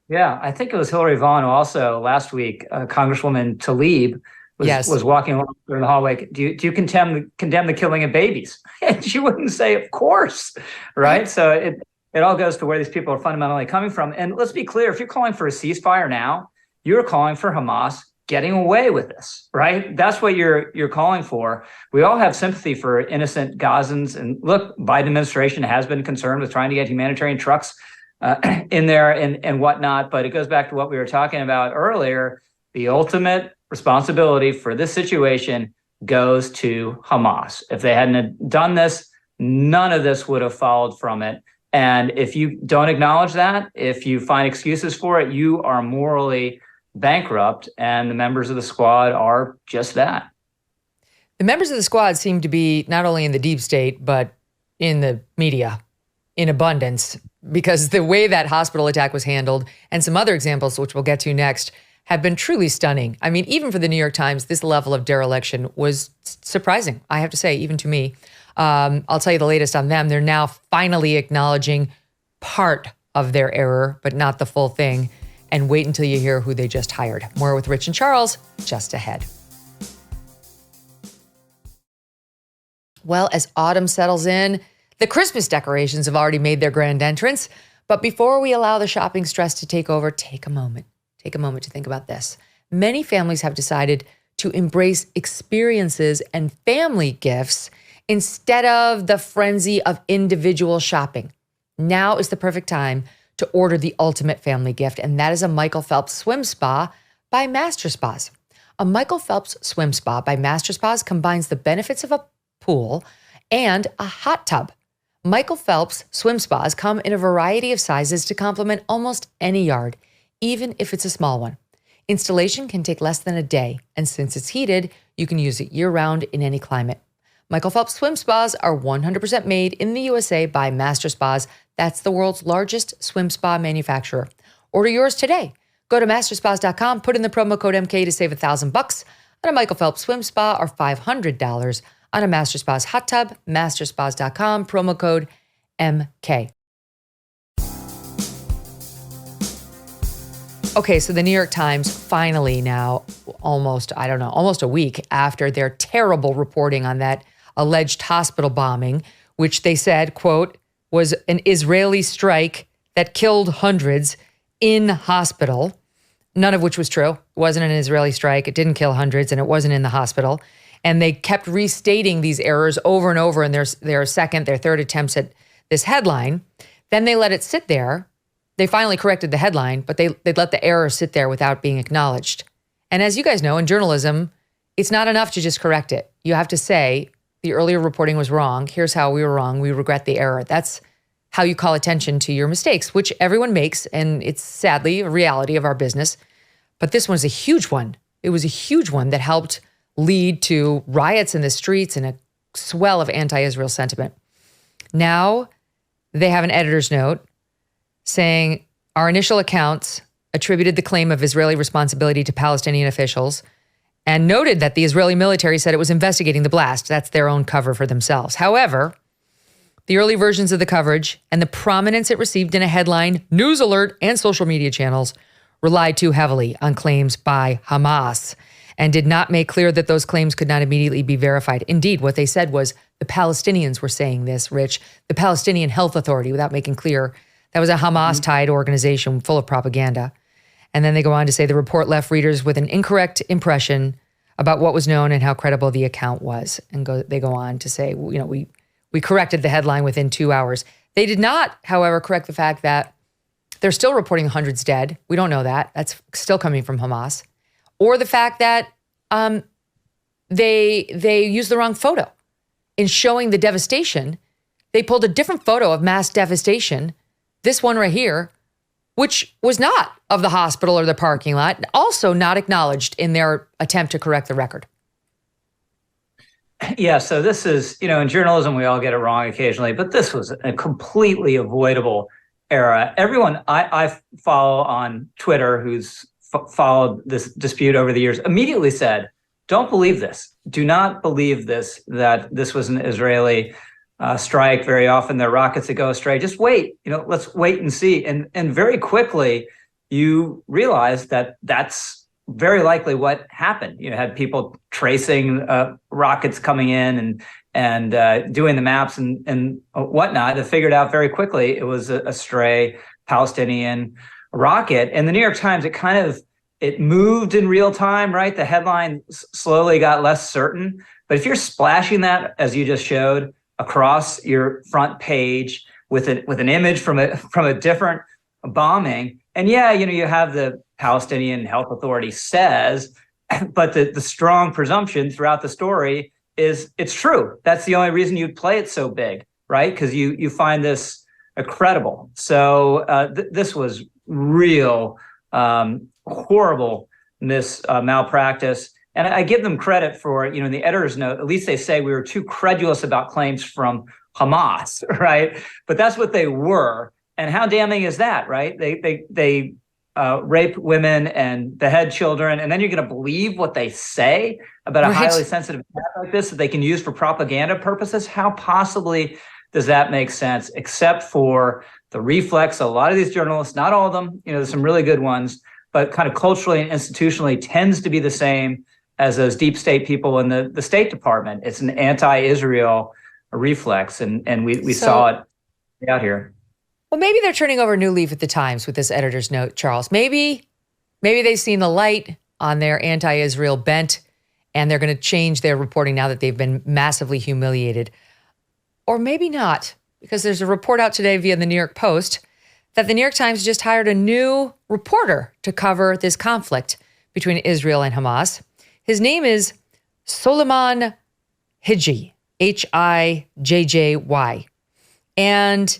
Yeah, I think it was Hillary Vaughn who also last week, Congresswoman Tlaib was walking along through the hallway. Do you condemn the killing of babies? And she wouldn't say, of course, right? So it all goes to where these people are fundamentally coming from. And let's be clear, if you're calling for a ceasefire now, you're calling for Hamas getting away with this, right? That's what you're calling for. We all have sympathy for innocent Gazans. And look, Biden administration has been concerned with trying to get humanitarian trucks in there and whatnot. But it goes back to what we were talking about earlier. The ultimate responsibility for this situation goes to Hamas. If they hadn't done this, none of this would have followed from it. And if you don't acknowledge that, if you find excuses for it, you are morally bankrupt, and the members of the squad are just that. The members of the squad seem to be not only in the deep state, but in the media in abundance, because the way that hospital attack was handled and some other examples, which we'll get to next, have been truly stunning. I mean, even for the New York Times, this level of dereliction was surprising, I have to say, even to me. I'll tell you the latest on them. They're now finally acknowledging part of their error, but not the full thing. And wait until you hear who they just hired. More with Rich and Charles just ahead. Well, as autumn settles in, the Christmas decorations have already made their grand entrance. But before we allow the shopping stress to take over, take a moment. Take a moment to think about this. Many families have decided to embrace experiences and family gifts instead of the frenzy of individual shopping. Now is the perfect time to order the ultimate family gift, and that is a Michael Phelps swim spa by Master Spas. A Michael Phelps swim spa by Master Spas combines the benefits of a pool and a hot tub. Michael Phelps swim spas come in a variety of sizes to complement almost any yard, even if it's a small one. Installation can take less than a day, and since it's heated, you can use it year-round in any climate. Michael Phelps swim spas are 100% made in the USA by Master Spas. That's the world's largest swim spa manufacturer. Order yours today. Go to masterspas.com, put in the promo code MK to save $1,000 on a Michael Phelps swim spa or $500 on a Master Spas hot tub. Masterspas.com, promo code MK. Okay, so the New York Times finally now, almost a week after their terrible reporting on that alleged hospital bombing, which they said, quote, was an Israeli strike that killed hundreds in hospital. none of which was true. It wasn't an Israeli strike. It didn't kill hundreds, and it wasn't in the hospital. And they kept restating these errors over and over in their second, their third attempts at this headline. Then they let it sit there. They finally corrected the headline, but they'd let the error sit there without being acknowledged. And as you guys know, in journalism, it's not enough to just correct it. You have to say, the earlier reporting was wrong. Here's how we were wrong. We regret the error. That's how you call attention to your mistakes, which everyone makes. And it's sadly a reality of our business. But this one's a huge one. It was a huge one that helped lead to riots in the streets and a swell of anti-Israel sentiment. Now they have an editor's note saying our initial accounts attributed the claim of Israeli responsibility to Palestinian officials and noted that the Israeli military said it was investigating the blast. That's their own cover for themselves. However, the early versions of the coverage and the prominence it received in a headline, news alert, and social media channels relied too heavily on claims by Hamas and did not make clear that those claims could not immediately be verified. Indeed, what they said was the Palestinians were saying this, Rich, the Palestinian Health Authority, without making clear that was a Hamas-tied organization full of propaganda. And then they go on to say the report left readers with an incorrect impression about what was known and how credible the account was. And they go on to say, you know, we corrected the headline within 2 hours. They did not, however, correct the fact that they're still reporting hundreds dead. We don't know that. That's still coming from Hamas. Or the fact that they used the wrong photo. In showing the devastation, they pulled a different photo of mass devastation, this one right here, which was not of the hospital or the parking lot, also not acknowledged in their attempt to correct the record. Yeah, so this is, you know, in journalism, we all get it wrong occasionally, but this was a completely avoidable era. Everyone I follow on Twitter who's followed this dispute over the years immediately said, don't believe this. Do not believe this, that this was an Israeli strike. Very often there are rockets that go astray. Just wait, you know, let's wait and see. And very quickly you realize that that's very likely what happened. You know, had people tracing rockets coming in and doing the maps and whatnot. They figured out very quickly it was a stray Palestinian rocket. And the New York Times, it moved in real time, right? The headline slowly got less certain. But if you're splashing that, as you just showed, across your front page with an image from a different bombing, and yeah, you know, you have the Palestinian Health Authority says, but the strong presumption throughout the story is it's true. That's the only reason you'd play it so big, right? Because you find this credible. So this was real horrible malpractice. And I give them credit for, you know, in the editor's note, at least they say we were too credulous about claims from Hamas, right? But that's what they were. And how damning is that, right? They rape women and behead children, and then you're going to believe what they say about a highly sensitive attack like this that they can use for propaganda purposes? How possibly does that make sense, except for the reflex? A lot of these journalists, not all of them, you know, there's some really good ones, but kind of culturally and institutionally tends to be the same as those deep state people in the State Department. It's an anti-Israel reflex, and we saw it out here. Well, maybe they're turning over a new leaf at the Times with this editor's note, Charles. Maybe they've seen the light on their anti-Israel bent, and they're going to change their reporting now that they've been massively humiliated. Or maybe not, because there's a report out today via the New York Post that the New York Times just hired a new reporter to cover this conflict between Israel and Hamas. His name is Solomon Hijji, Hijjy. And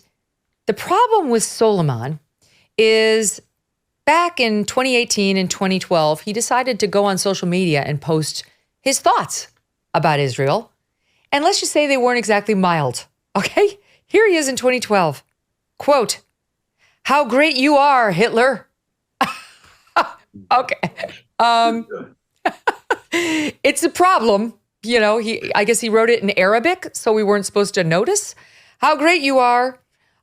the problem with Solomon is back in 2018 and 2012, he decided to go on social media and post his thoughts about Israel. And let's just say they weren't exactly mild, okay? Here he is in 2012. Quote, "How great you are, Hitler." Okay. It's a problem. You know, I guess he wrote it in Arabic, so we weren't supposed to notice. How great you are.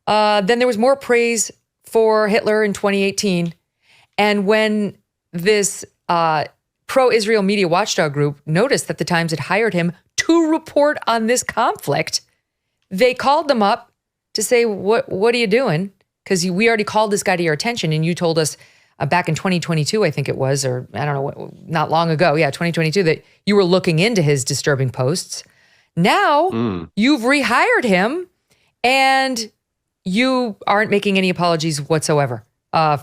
Then there was more praise for Hitler in 2018. And when this pro-Israel media watchdog group noticed that the Times had hired him to report on this conflict, they called them up to say, what are you doing? Because we already called this guy to your attention and you told us back in 2022, I think it was, or I don't know, not long ago. Yeah, 2022, that you were looking into his disturbing posts. Now you've rehired him and you aren't making any apologies whatsoever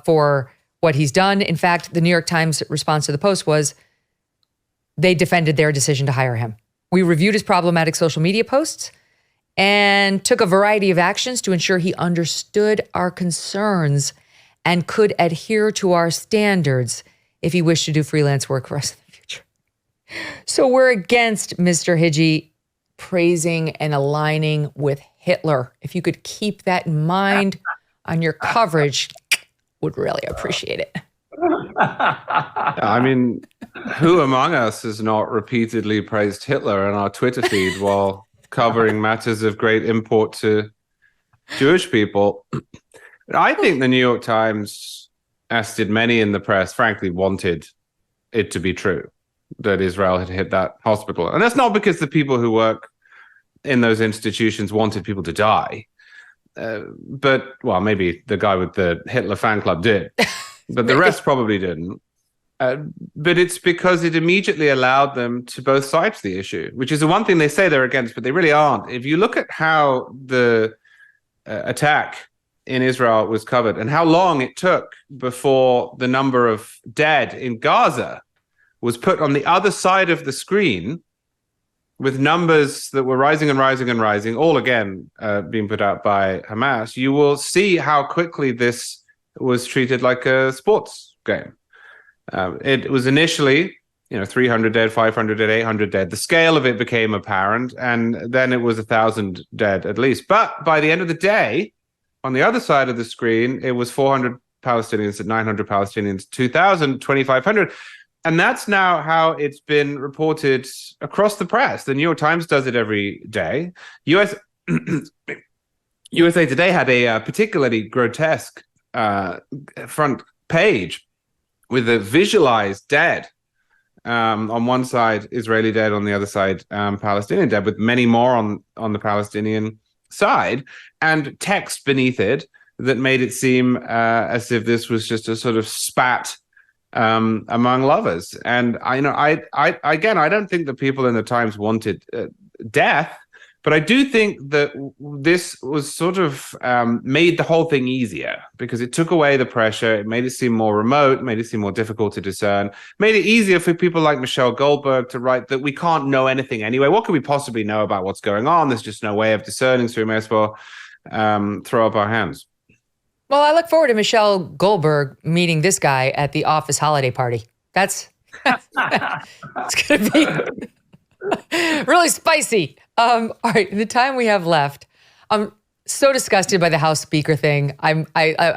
for what he's done. In fact, the New York Times response to the post was they defended their decision to hire him. We reviewed his problematic social media posts and took a variety of actions to ensure he understood our concerns and could adhere to our standards if he wished to do freelance work for us in the future. So we're against Mr. Hidji praising and aligning with Hitler. If you could keep that in mind on your coverage, would really appreciate it. I mean, who among us has not repeatedly praised Hitler in our Twitter feed while covering matters of great import to Jewish people? I think the New York Times, as did many in the press, frankly wanted it to be true that Israel had hit that hospital. And that's not because the people who work in those institutions wanted people to die. But, well, maybe the guy with the Hitler fan club did, but the rest probably didn't. But it's because it immediately allowed them to both sides the issue, which is the one thing they say they're against, but they really aren't. If you look at how the attack in Israel was covered and how long it took before the number of dead in Gaza was put on the other side of the screen, with numbers that were rising and rising and rising, all again being put out by Hamas, you will see how quickly this was treated like a sports game. It was initially, 300 dead, 500 dead, 800 dead. The scale of it became apparent, and then it was 1,000 dead at least. But by the end of the day, on the other side of the screen, it was 400 Palestinians, 900 Palestinians, 2,000, 2,500. And that's now how it's been reported across the press. The New York Times does it every day. USA Today had a particularly grotesque front page with a visualized dead. On one side, Israeli dead, on the other side, Palestinian dead, with many more on the Palestinian side, and text beneath it that made it seem as if this was just a sort of spat among lovers. And I don't think the people in the Times wanted death, but I do think that this was sort of made the whole thing easier because it took away the pressure. It made it seem more remote, made it seem more difficult to discern, made it easier for people like Michelle Goldberg to write that we can't know anything anyway. What could we possibly know about what's going on? There's just no way of discerning, so we may as well throw up our hands. Well, I look forward to Michelle Goldberg meeting this guy at the office holiday party. It's going to be really spicy. All right, the time we have left, I'm so disgusted by the House Speaker thing. I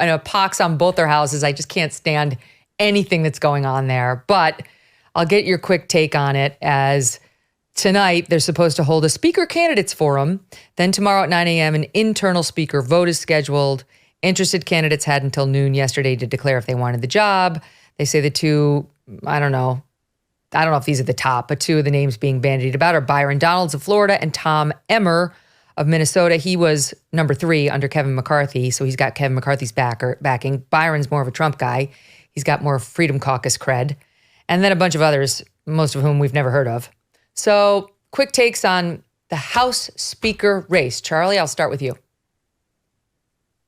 know pox on both their houses. I just can't stand anything that's going on there. But I'll get your quick take on it, as tonight they're supposed to hold a Speaker Candidates Forum. Then tomorrow at 9 a.m., an internal Speaker vote is scheduled. Interested candidates had until noon yesterday to declare if they wanted the job. They say the two, I don't know if these are the top, but two of the names being bandied about are Byron Donalds of Florida and Tom Emmer of Minnesota. He was number 3 under Kevin McCarthy, so he's got Kevin McCarthy's backing. Byron's more of a Trump guy. He's got more Freedom Caucus cred. And then a bunch of others, most of whom we've never heard of. So quick takes on the House Speaker race. Charlie, I'll start with you.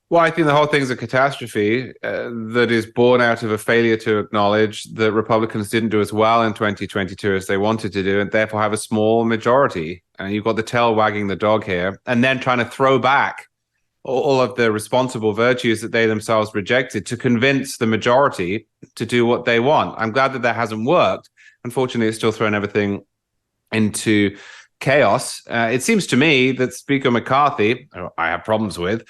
Well, I think the whole thing's a catastrophe that is born out of a failure to acknowledge that Republicans didn't do as well in 2022 as they wanted to do, and therefore have a small majority. And you've got the tail wagging the dog here, and then trying to throw back all of the responsible virtues that they themselves rejected to convince the majority to do what they want. I'm glad that hasn't worked. Unfortunately, it's still thrown everything into chaos. It seems to me that Speaker McCarthy, who I have problems with,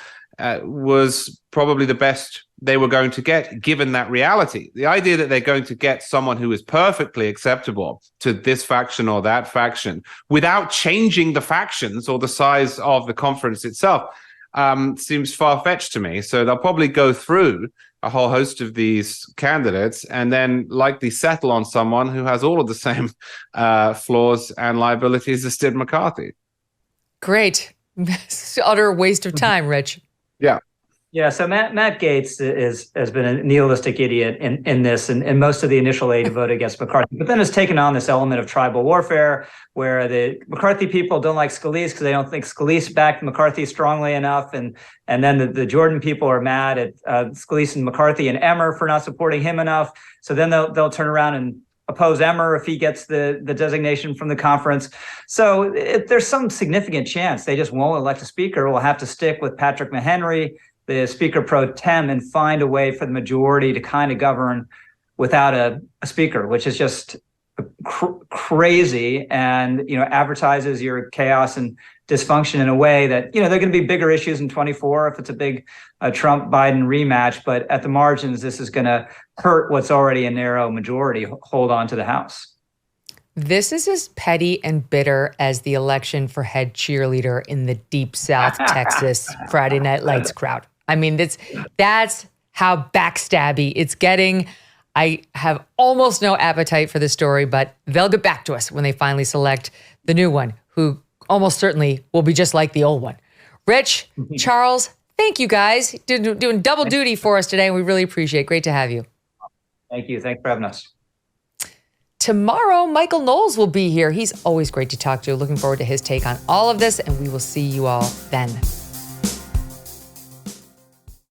was probably the best they were going to get, given that reality. The idea that they're going to get someone who is perfectly acceptable to this faction or that faction without changing the factions or the size of the conference itself seems far-fetched to me. So they'll probably go through a whole host of these candidates and then likely settle on someone who has all of the same flaws and liabilities as did McCarthy. Great. Utter waste of time, Rich. Yeah. Yeah, so Matt Gaetz has been a nihilistic idiot in this, and most of the initial aid voted against McCarthy, but then has taken on this element of tribal warfare, where the McCarthy people don't like Scalise because they don't think Scalise backed McCarthy strongly enough, and then the Jordan people are mad at Scalise and McCarthy and Emmer for not supporting him enough. So then they'll turn around and oppose Emmer if he gets the designation from the conference. So there's some significant chance they just won't elect a speaker. We'll have to stick with Patrick McHenry, the speaker pro tem, and find a way for the majority to kind of govern without a speaker, which is just crazy, and advertises your chaos and dysfunction in a way that there are going to be bigger issues in 24 if it's a big Trump-Biden rematch, but at the margins this is going to hurt what's already a narrow majority hold on to the House. This is as petty and bitter as the election for head cheerleader in the Deep South Texas Friday Night Lights crowd. I mean, that's how backstabby it's getting. I have almost no appetite for the story, but they'll get back to us when they finally select the new one, who almost certainly will be just like the old one. Rich, Charles, thank you guys. Doing double duty for us today, and we really appreciate it. Great to have you. Thank you. Thanks for having us. Tomorrow, Michael Knowles will be here. He's always great to talk to. Looking forward to his take on all of this, and we will see you all then.